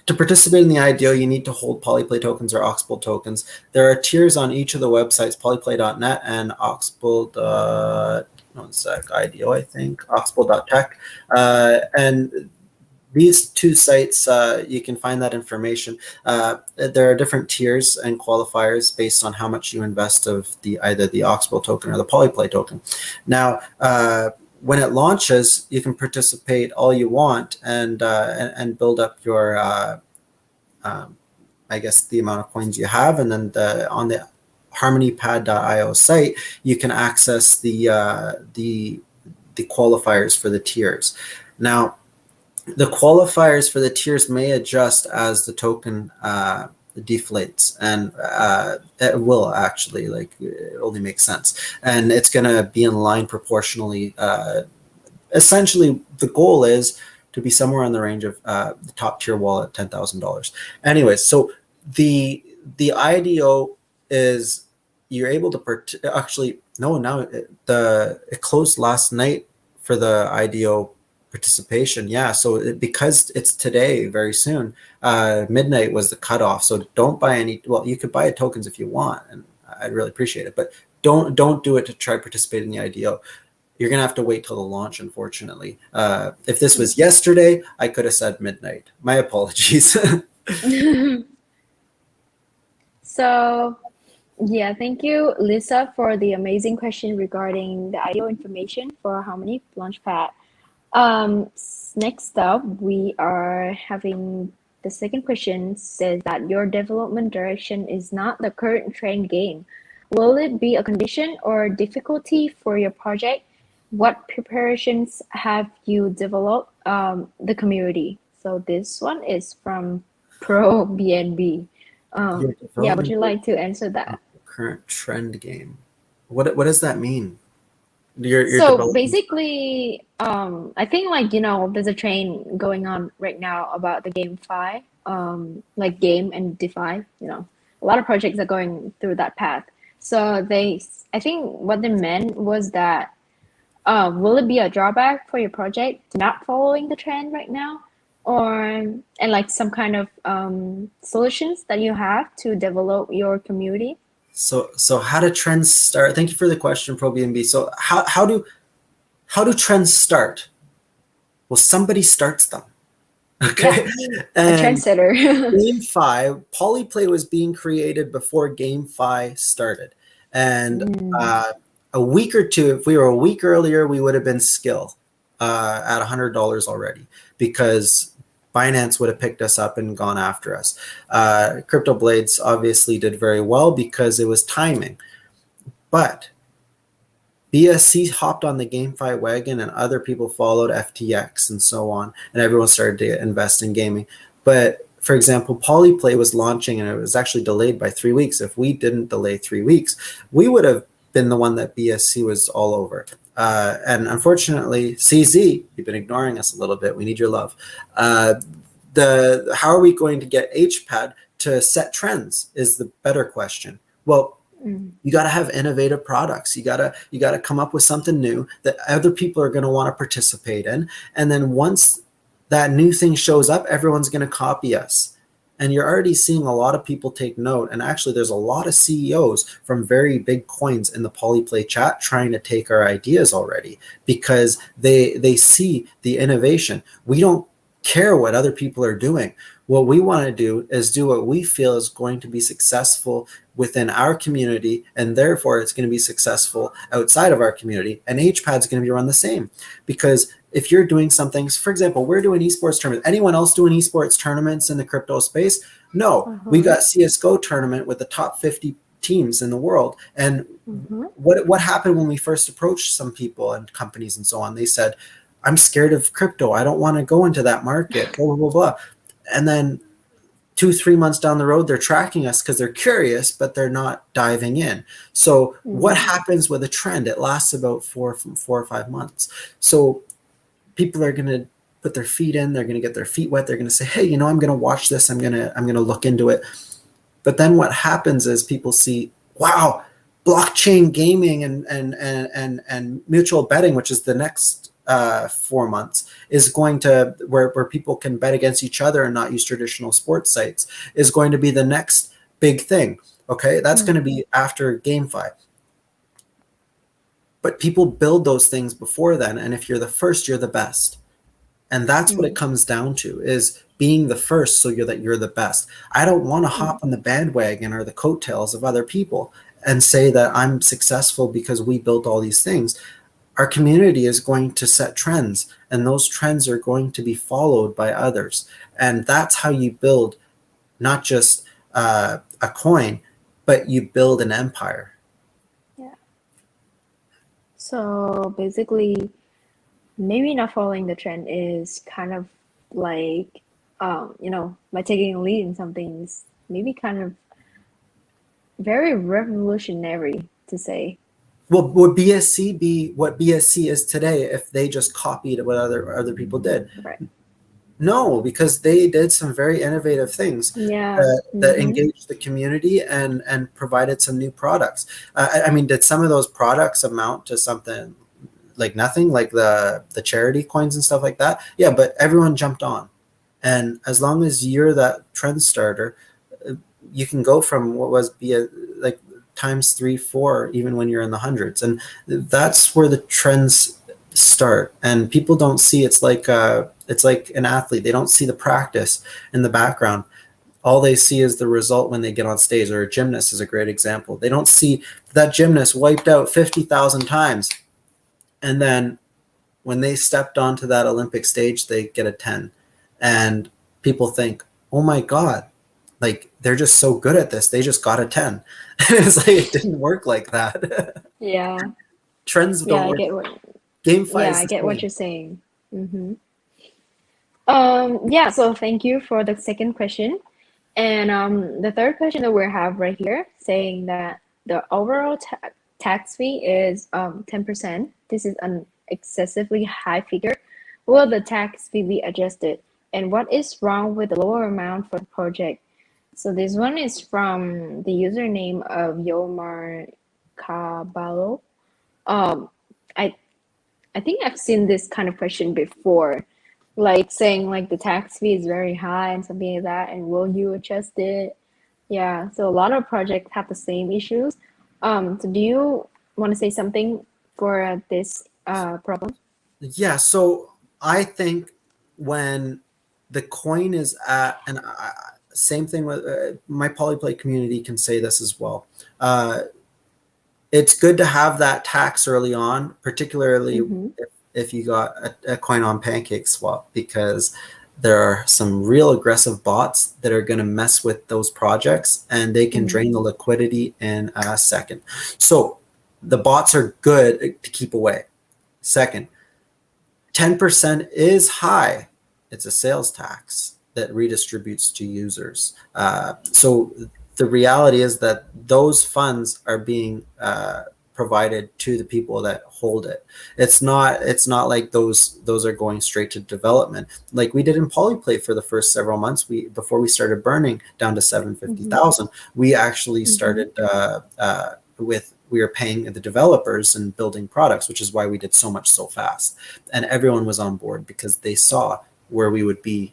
To participate in the IDO, you need to hold Polyplay tokens or Oxbow tokens. There are tiers on each of the websites, polyplay.net and IDO, I think, oxbow.tech. And these 2 sites, you can find that information. There are different tiers and qualifiers based on how much you invest of either the Oxbow token or the Polyplay token. Now, when it launches, you can participate all you want and build up your, I guess, the amount of coins you have, and then on the HarmonyPad.io site, you can access the qualifiers for the tiers. Now, the qualifiers for the tiers may adjust as the token deflates, and it will actually, it only makes sense, and it's going to be in line proportionally. Essentially, the goal is to be somewhere in the range of the top tier wallet, $10,000. Anyways, so the IDO is, you're able to it closed last night for the IDO participation. Yeah, so because it's today, very soon, midnight was the cutoff. So don't buy any. Well, you could buy tokens if you want, and I'd really appreciate it, but don't do it to try to participate in the IDO. You're gonna have to wait till the launch, unfortunately. If this was yesterday, I could have said midnight. My apologies. So yeah, thank you, Lisa, for the amazing question regarding the IDO information for Harmony Launchpad. Next up, we are having the second question says that your development direction is not the current trend game. Will it be a condition or difficulty for your project? What preparations have you developed the community? So this one is from Pro BNB. Your Yeah, would development you like to answer of that? the current trend game. What does that mean? Your So development. basically, I think like there's a train going on right now about the GameFi, like game and DeFi. A lot of projects are going through that path. So I think what they meant was that, will it be a drawback for your project to not following the trend right now, or and like some kind of solutions that you have to develop your community? So how do trends start? Thank you for the question, ProBNB. So how do trends start? Well, somebody starts them. Yeah, Okay. a And trendsetter. GameFi, Polyplay was being created before GameFi started. And Mm, uh, a week or two, if we were a week earlier, we would have been skill at $100 already because Binance would have picked us up and gone after us. Crypto Blades obviously did very well because it was timing. But BSC hopped on the GameFi wagon and other people followed FTX and so on, and everyone started to invest in gaming. But for example, Polyplay was launching and it was actually delayed by 3 weeks. If we didn't delay 3 weeks, we would have been the one that BSC was all over. And unfortunately, CZ, you've been ignoring us a little bit. We need your love. The how are we going to get HPAD to set trends is the better question. Well, mm, you got to have innovative products. You got to come up with something new that other people are going to want to participate in, and then once that new thing shows up, everyone's going to copy us. And you're already seeing a lot of people take note, and actually there's a lot of CEOs from very big coins in the Polyplay chat trying to take our ideas already because they see the innovation. We don't care what other people are doing. What we want to do is do what we feel is going to be successful within our community, and therefore it's going to be successful outside of our community. And HPAD is going to be run the same because if you're doing something, for example, we're doing esports tournaments. Anyone else doing esports tournaments in the crypto space? No, we uh-huh, got CS:GO tournament with the top 50 teams in the world. And uh-huh, what happened when we first approached some people and companies and so on? They said, "I'm scared of crypto. I don't want to go into that market." Blah blah blah blah. And then 2 3 months down the road, they're tracking us because they're curious, but they're not diving in. So what mm, happens with a trend? It lasts about 4 or 5 months. So people are going to put their feet in, they're going to get their feet wet, they're going to say, hey, I'm going to watch this, I'm going to look into it. But then what happens is people see, wow, blockchain gaming and mutual betting, which is the next 4 months, is going to where people can bet against each other and not use traditional sports sites, is going to be the next big thing. Okay, that's going to mm, be after GameFi. But people build those things before then, and if you're the first, you're the best. And that's what it mm, comes down to, is being the first so you're the best. I don't want to mm, hop on the bandwagon or the coattails of other people and say that I'm successful because we built all these things. Our community is going to set trends, and those trends are going to be followed by others. And that's how you build not just a coin, but you build an empire. yeah. So basically, maybe not following the trend is kind of like, by taking a lead in something is maybe kind of very revolutionary to say. Well, would BSC be what BSC is today if they just copied what other people did? Right. No, because they did some very innovative things Yeah. that Mm-hmm. engaged the community and provided some new products. I mean, did some of those products amount to something like nothing, like the charity coins and stuff like that? Yeah, but everyone jumped on, and as long as you're that trend starter, you can go from what was be a like times 3 4 even when you're in the hundreds, and that's where the trends start. And people don't see, it's like an athlete, they don't see the practice in the background. All they see is the result when they get on stage. Or a gymnast is a great example. They don't see that gymnast wiped out 50,000 times, and then when they stepped onto that Olympic stage, they get a 10. And people think, oh my God, like they're just so good at this. They just got a 10. And it's like, it didn't work like that. Yeah. Trends Yeah, don't I work. get what GameFi yeah, is I the get what same. you're saying. Mm-hmm. Yeah, so thank you for the second question. And the third question that we have right here saying that the overall tax fee is 10%. This is an excessively high figure. Will the tax fee be adjusted? And what is wrong with the lower amount for the project? So this one is from the username of Yomar Caballo. Um, I I think I've seen this kind of question before, like saying like the tax fee is very high and something like that, and will you adjust it? Yeah, so a lot of projects have the same issues. So do you want to say something for this problem? Yeah, so I think when the coin is at, and same thing with my polyplay community can say this as well. Uh, it's good to have that tax early on, particularly Mm-hmm. if you got a coin on pancake swap, because there are some real aggressive bots that are going to mess with those projects and they can Mm-hmm. drain the liquidity in a second. So the bots are good to keep away. Second, 10% is high. It's a sales tax that redistributes to users. So the reality is that those funds are being provided to the people that hold it. It's not like those are going straight to development. Like we did in Polyplay for the first several months. Before we started burning down to Mm-hmm. 750,000, we actually Mm-hmm. started with we were paying the developers and building products, which is why we did so much so fast. And everyone was on board because they saw where we would be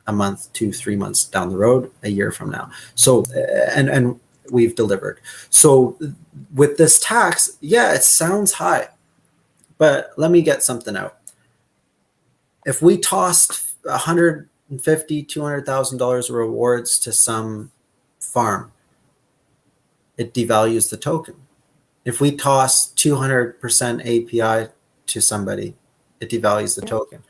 a month, 2, 3 months down the road, a year from now. So, and we've delivered. So with this tax, yeah, it sounds high, but let me get something out. If we tossed 150, $200,000 rewards to some farm, it devalues the token. If we toss 200% API to somebody, it devalues the token.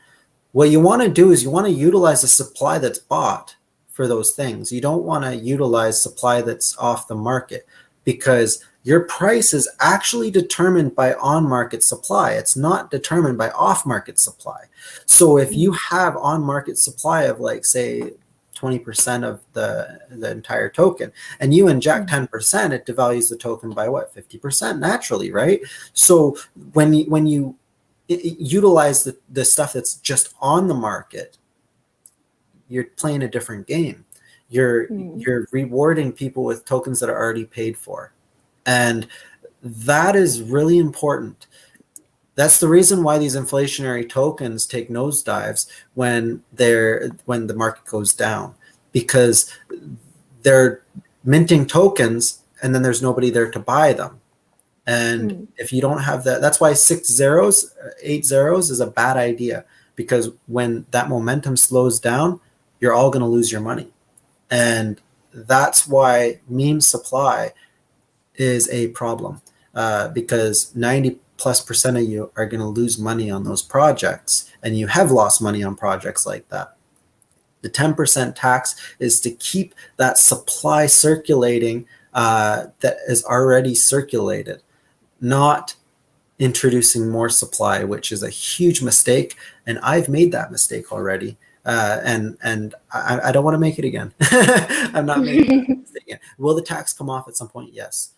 What you want to do is you want to utilize the supply that's bought for those things. You don't want to utilize supply that's off the market, because your price is actually determined by on-market supply. It's not determined by off-market supply. So if you have on-market supply of, like, say, 20% of the entire token, and you inject 10%, it devalues the token by what, 50% naturally, right? So when you utilize the stuff that's just on the market, you're playing a different game. You're rewarding people with tokens that are already paid for, and that is really important. That's the reason why these inflationary tokens take nosedives when the market goes down, because they're minting tokens and then there's nobody there to buy them. And if you don't have that, that's why 6 zeros, 8 zeros is a bad idea, because when that momentum slows down, you're all going to lose your money. And that's why meme supply is a problem, because 90+% of you are going to lose money on those projects, and you have lost money on projects like that. The 10% tax is to keep that supply circulating, that is already circulated, not introducing more supply, which is a huge mistake. And I've made that mistake already. And I don't want to make it again. I'm not making that mistake again. Will the tax come off at some point? Yes.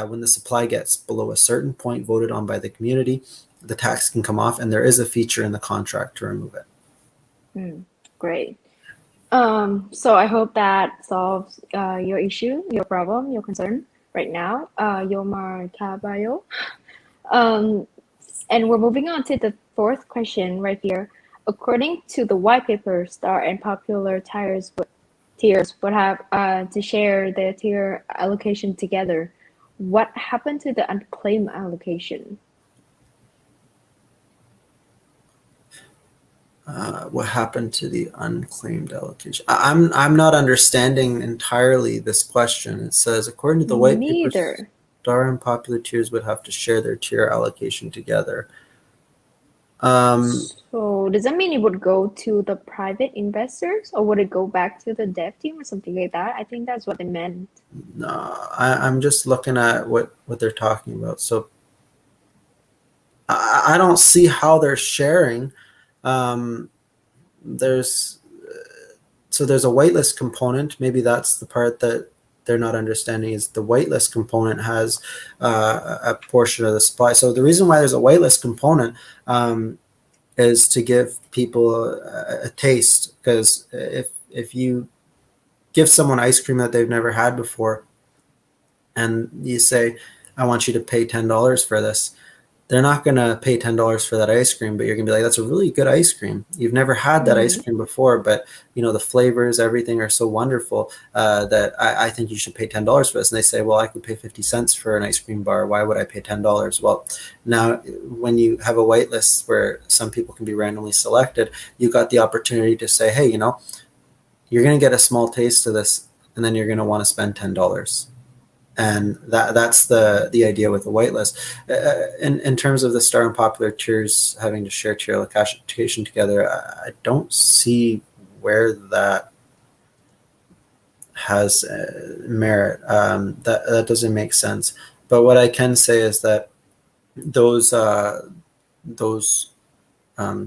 When the supply gets below a certain point voted on by the community, the tax can come off, and there is a feature in the contract to remove it. Great. So I hope that solves your issue, your problem, your concern right now, Yomar Caballo. And we're moving on to the fourth question right here. According to the white paper, Star and Popular tiers would have to share their tier allocation together. What happened to the unclaimed allocation? What happened to the unclaimed allocation? I'm not understanding entirely this question. It says, according to the white paper, Neither. Star and Popular tiers would have to share their tier allocation together. So does that mean it would go to the private investors or would it go back to the dev team or something like that? I think that's what they meant. I'm just looking at what they're talking about. So I don't see how they're sharing. Um, there's there's a whitelist component. Maybe that's the part that they're not understanding is the whitelist component has a portion of the supply. So the reason why there's a whitelist component is to give people a taste, because if you give someone ice cream that they've never had before and you say, I want you to pay $10 for this, they're not going to pay $10 for that ice cream, but you're going to be like, that's a really good ice cream. You've never had that ice cream before, but the flavors, everything are so wonderful that I think you should pay $10 for this. And they say, well, I could pay 50 cents for an ice cream bar. Why would I pay $10? Well, now when you have a wait list where some people can be randomly selected, you got the opportunity to say, hey, you're going to get a small taste of this, and then you're going to want to spend $10. And that's the idea with the whitelist. In terms of the star and popular tiers having to share tier allocation together, I don't see where that has merit. That doesn't make sense. But what I can say is that those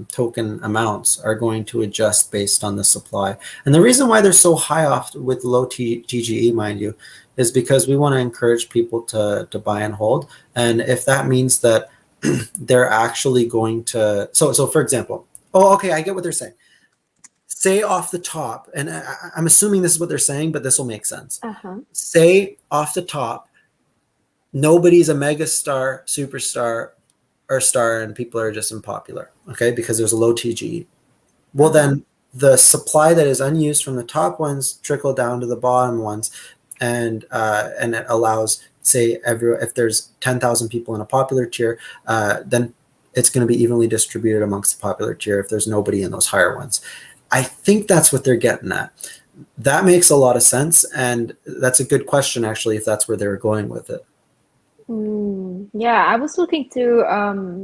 token amounts are going to adjust based on the supply. And the reason why they're so high off with low TGE, mind you, is because we want to encourage people to buy and hold. And if that means that they're actually going to, so for example, okay, I get what they're saying. Say off the top, and I'm assuming this is what they're saying, but this will make sense. Say off the top, nobody's a mega star, superstar, or star, and people are just unpopular, okay, because there's a low TGE. Well, then the supply that is unused from the top ones trickle down to the bottom ones, and it allows, say, if there's 10,000 people in a popular tier, then it's going to be evenly distributed amongst the popular tier if there's nobody in those higher ones. I think that's what they're getting at. That makes a lot of sense, and that's a good question, actually, if that's where they're going with it. Yeah, I was looking through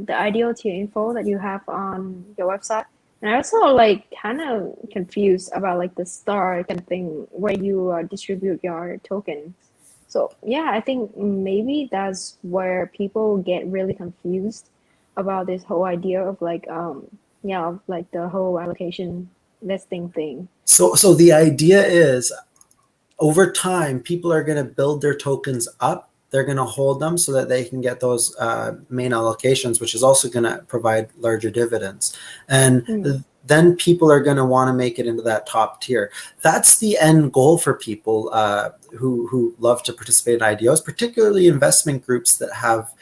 the ideal tier info that you have on your website, and I also like kind of confused about like the star kind of thing where you distribute your tokens. So yeah, I think maybe that's where people get really confused about this whole idea of like like the whole allocation listing thing. So the idea is, over time, people are going to build their tokens up. They're going to hold them so that they can get those main allocations, which is also going to provide larger dividends. And then people are going to want to make it into that top tier. That's the end goal for people who love to participate in IDOs, particularly investment groups that have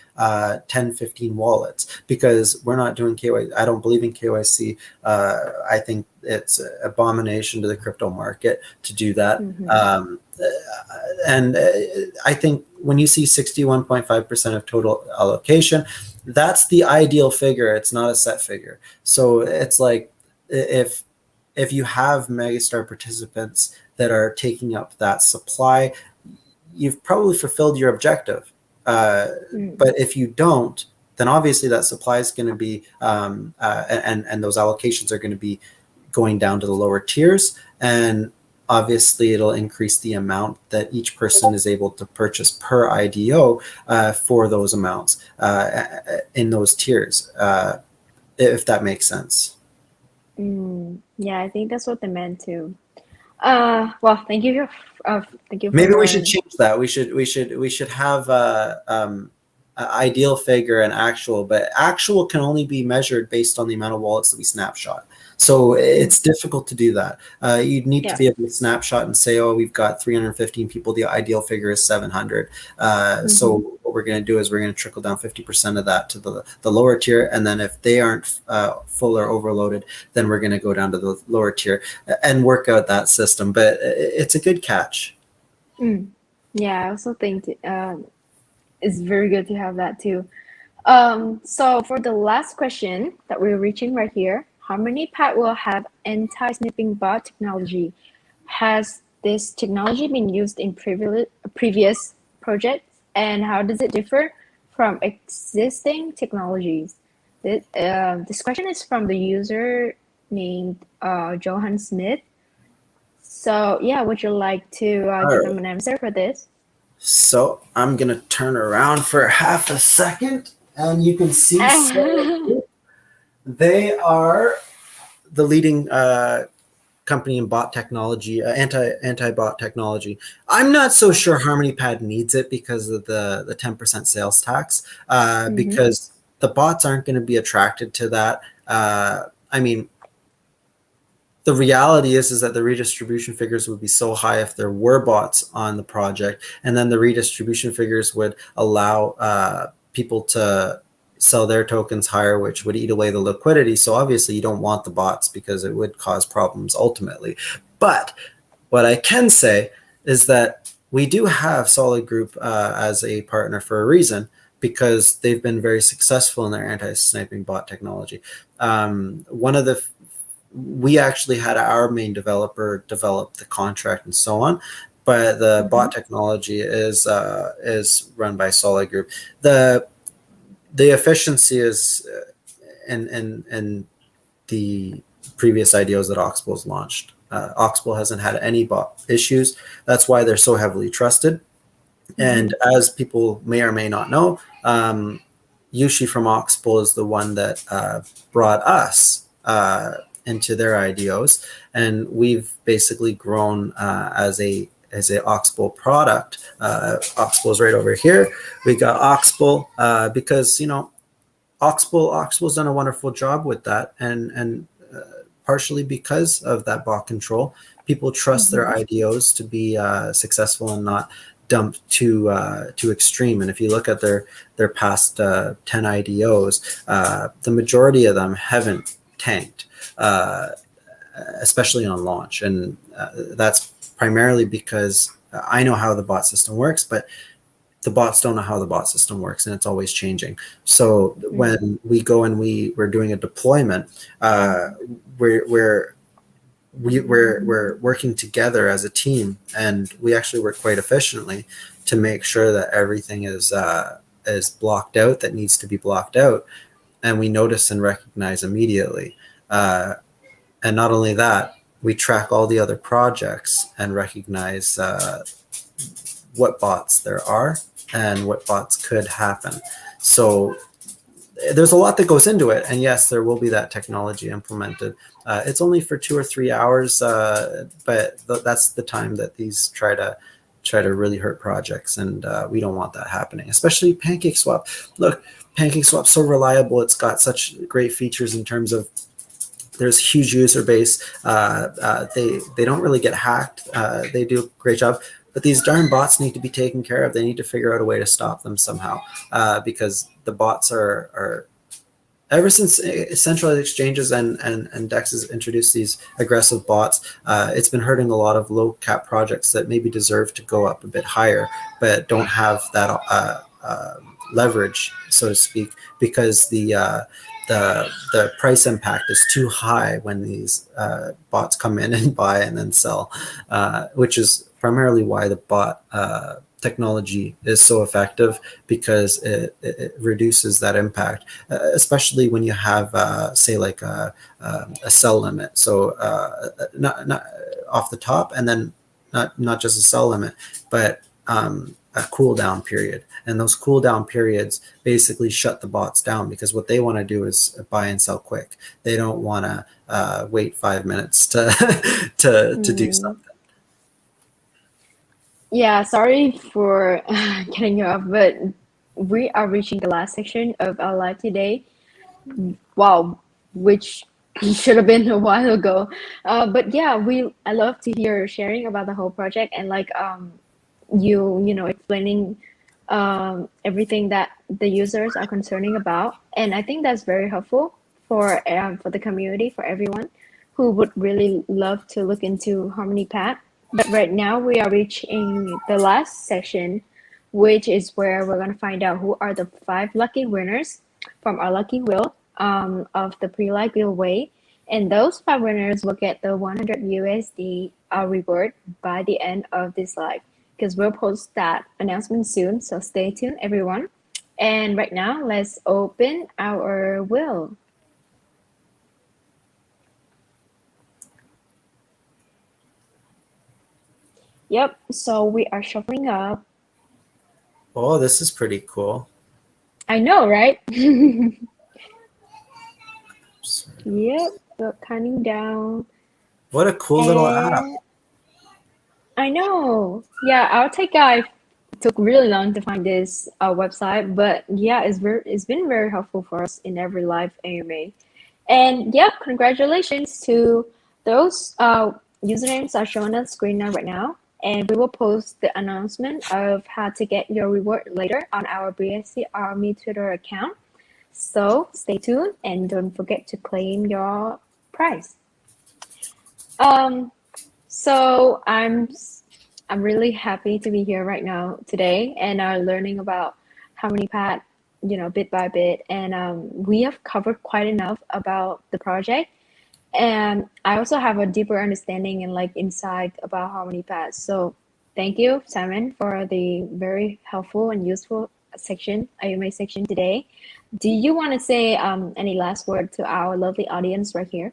10, 15 wallets, because we're not doing KYC. I don't believe in KYC. I think it's an abomination to the crypto market to do that. And I think when you see 61.5% of total allocation, that's the ideal figure. It's not a set figure. So it's like if you have megastar participants that are taking up that supply, you've probably fulfilled your objective. But if you don't, then obviously that supply is going to be, and those allocations are going to be going down to the lower tiers. And obviously it'll increase the amount that each person is able to purchase per IDO for those amounts in those tiers, if that makes sense. Yeah, I think that's what they meant too. Well, thank you. Thank you Maybe for. we should change that. We should have a ideal figure and actual, but actual can only be measured based on the amount of wallets that we snapshot. So it's difficult to do that. You'd need to be able to snapshot and say, oh, we've got 315 people. The ideal figure is 700. So what we're going to do is we're going to trickle down 50% of that to the lower tier. And then if they aren't full or overloaded, then we're going to go down to the lower tier and work out that system. But it's a good catch. Yeah, I also think it's very good to have that too. So for the last question that we're reaching right here, HarmonyPad will have anti-snipping bot technology. Has this technology been used in previous projects, and how does it differ from existing technologies? This question is from the user named Johan Smith. So yeah, would you like to All give right. them an answer for this? So I'm gonna turn around for half a second, and you can see they are the leading company in bot technology, anti bot technology. I'm not so sure HarmonyPad needs it because of the 10% sales tax. Because the bots aren't going to be attracted to that. I mean, the reality is that the redistribution figures would be so high if there were bots on the project, and then the redistribution figures would allow people to sell their tokens higher, which would eat away the liquidity. So obviously you don't want the bots because it would cause problems ultimately. But what I can say is that we do have Solid Group as a partner for a reason, because they've been very successful in their anti-sniping bot technology. We actually had our main developer develop the contract and so on, but the bot technology is run by Solid Group. The efficiency is in the previous IDOs that Oxbow's launched. Oxbow hasn't had any bot issues. That's why they're so heavily trusted. And as people may or may not know, Yushi from Oxbow is the one that brought us into their IDOs, and we've basically grown as a Oxbow product. Oxbow's right over here. We got Oxbow because Oxbow's done a wonderful job with that, and partially because of that bot control, people trust their IDOs to be successful and not dumped too extreme. And if you look at their past 10 IDOs, the majority of them haven't tanked, especially on launch, and that's primarily because I know how the bot system works, but the bots don't know how the bot system works, and it's always changing. So when we go and we're doing a deployment, we're working together as a team, and we actually work quite efficiently to make sure that everything is blocked out that needs to be blocked out, and we notice and recognize immediately. And not only that, we track all the other projects and recognize what bots there are and what bots could happen. So there's a lot that goes into it, and yes, there will be that technology implemented. It's only for 2 or 3 hours, but that's the time that these try to really hurt projects, and we don't want that happening. Especially PancakeSwap. Look, PancakeSwap's so reliable. It's got such great features in terms of there's a huge user base. They don't really get hacked. They do a great job. But these darn bots need to be taken care of. They need to figure out a way to stop them somehow, because the bots are ever since centralized exchanges and DEXs introduced these aggressive bots, it's been hurting a lot of low cap projects that maybe deserve to go up a bit higher, but don't have that leverage, so to speak, because the price impact is too high when these bots come in and buy and then sell, which is primarily why the bot technology is so effective, because it reduces that impact, especially when you have, say, like a sell limit. So not off the top, and then not just a sell limit, but a cooldown period. And those cooldown periods basically shut the bots down, because what they want to do is buy and sell quick. They don't want to wait 5 minutes to do something. Yeah, sorry for getting you off, but we are reaching the last section of our live today. Wow, which should have been a while ago. But yeah, I love to hear sharing about the whole project, and like you know explaining everything that the users are concerning about, and I think that's very helpful for the community, for everyone who would really love to look into HarmonyPad. But right now we are reaching the last section, which is where we're going to find out who are the 5 lucky winners from our lucky wheel of the pre-live giveaway. And those 5 winners will get the 100 USD reward by the end of this live, because we'll post that announcement soon. So stay tuned, everyone. And right now, let's open our wheel. Yep, so we are shuffling up. Oh, this is pretty cool. I know, right? Sorry. Yep, so counting down. What a cool little app. And I know. Yeah, our tech guy took really long to find this website, but yeah, it's been very helpful for us in every live AMA. And yeah, congratulations to those usernames are shown on screen now right now. And we will post the announcement of how to get your reward later on our BSC Army Twitter account. So stay tuned and don't forget to claim your prize. Um, so I'm really happy to be here right now today and learning about HarmonyPad, bit by bit. And we have covered quite enough about the project. And I also have a deeper understanding and like insight about HarmonyPad. So thank you, Simon, for the very helpful and useful section, IUMA section today. Do you want to say any last word to our lovely audience right here?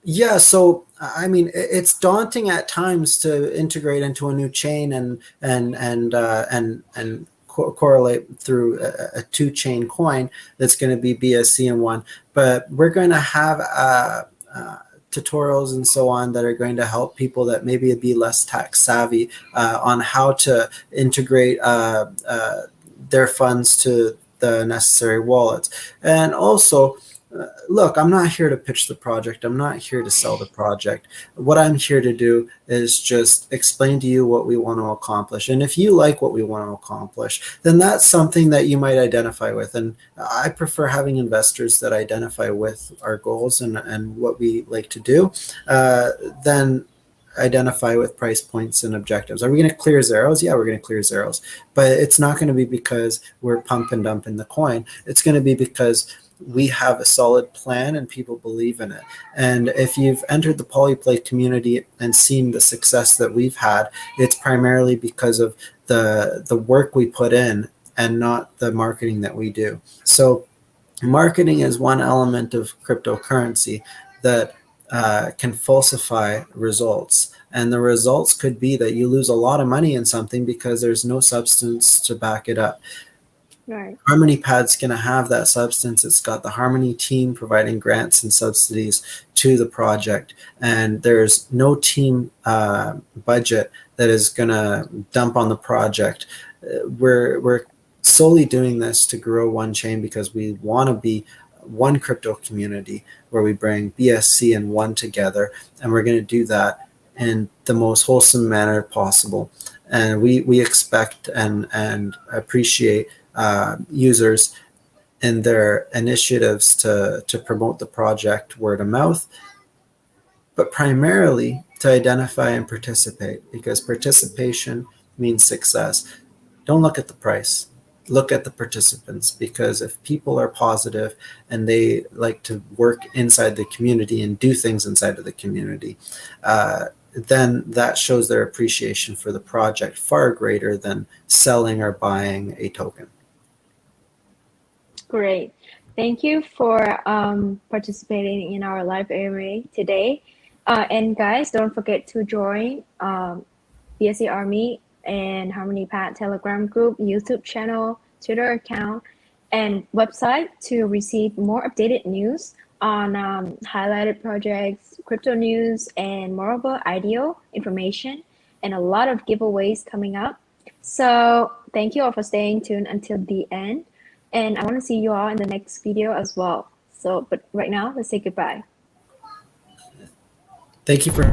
Yeah, so I mean, it's daunting at times to integrate into a new chain and correlate through a two-chain coin that's going to be BSC in one. But we're going to have tutorials and so on that are going to help people that maybe be less tax savvy on how to integrate their funds to the necessary wallets, and also look, I'm not here to pitch the project. I'm not here to sell the project. What I'm here to do is just explain to you what we want to accomplish. And if you like what we want to accomplish, then that's something that you might identify with. And I prefer having investors that identify with our goals and what we like to do, than identify with price points and objectives. Are we going to clear zeros? Yeah, we're going to clear zeros. But it's not going to be because we're pump and dumping the coin. It's going to be because we have a solid plan and people believe in it. And if you've entered the polyplay community and seen the success that we've had, it's primarily because of the work we put in and not the marketing that we do. So marketing is one element of cryptocurrency that can falsify results. And the results could be that you lose a lot of money in something because there's no substance to back it up. Right. HarmonyPad's going to have that substance. It's got the Harmony team providing grants and subsidies to the project, and there's no team budget that is going to dump on the project. We're solely doing this to grow one chain because we want to be one crypto community where we bring BSC and one together, and we're going to do that in the most wholesome manner possible. And we expect and appreciate users in their initiatives to promote the project word of mouth, but primarily to identify and participate, because participation means success. Don't look at the price. Look at the participants, because if people are positive and they like to work inside the community and do things inside of the community, then that shows their appreciation for the project far greater than selling or buying a token. Great. Thank you for participating in our live AMA today. And guys, don't forget to join BSC Army and HarmonyPad Telegram group, YouTube channel, Twitter account, and website to receive more updated news on highlighted projects, crypto news, and moreover, IDO information, and a lot of giveaways coming up. So thank you all for staying tuned until the end. And I want to see you all in the next video as well. So, but right now, let's say goodbye. Thank you for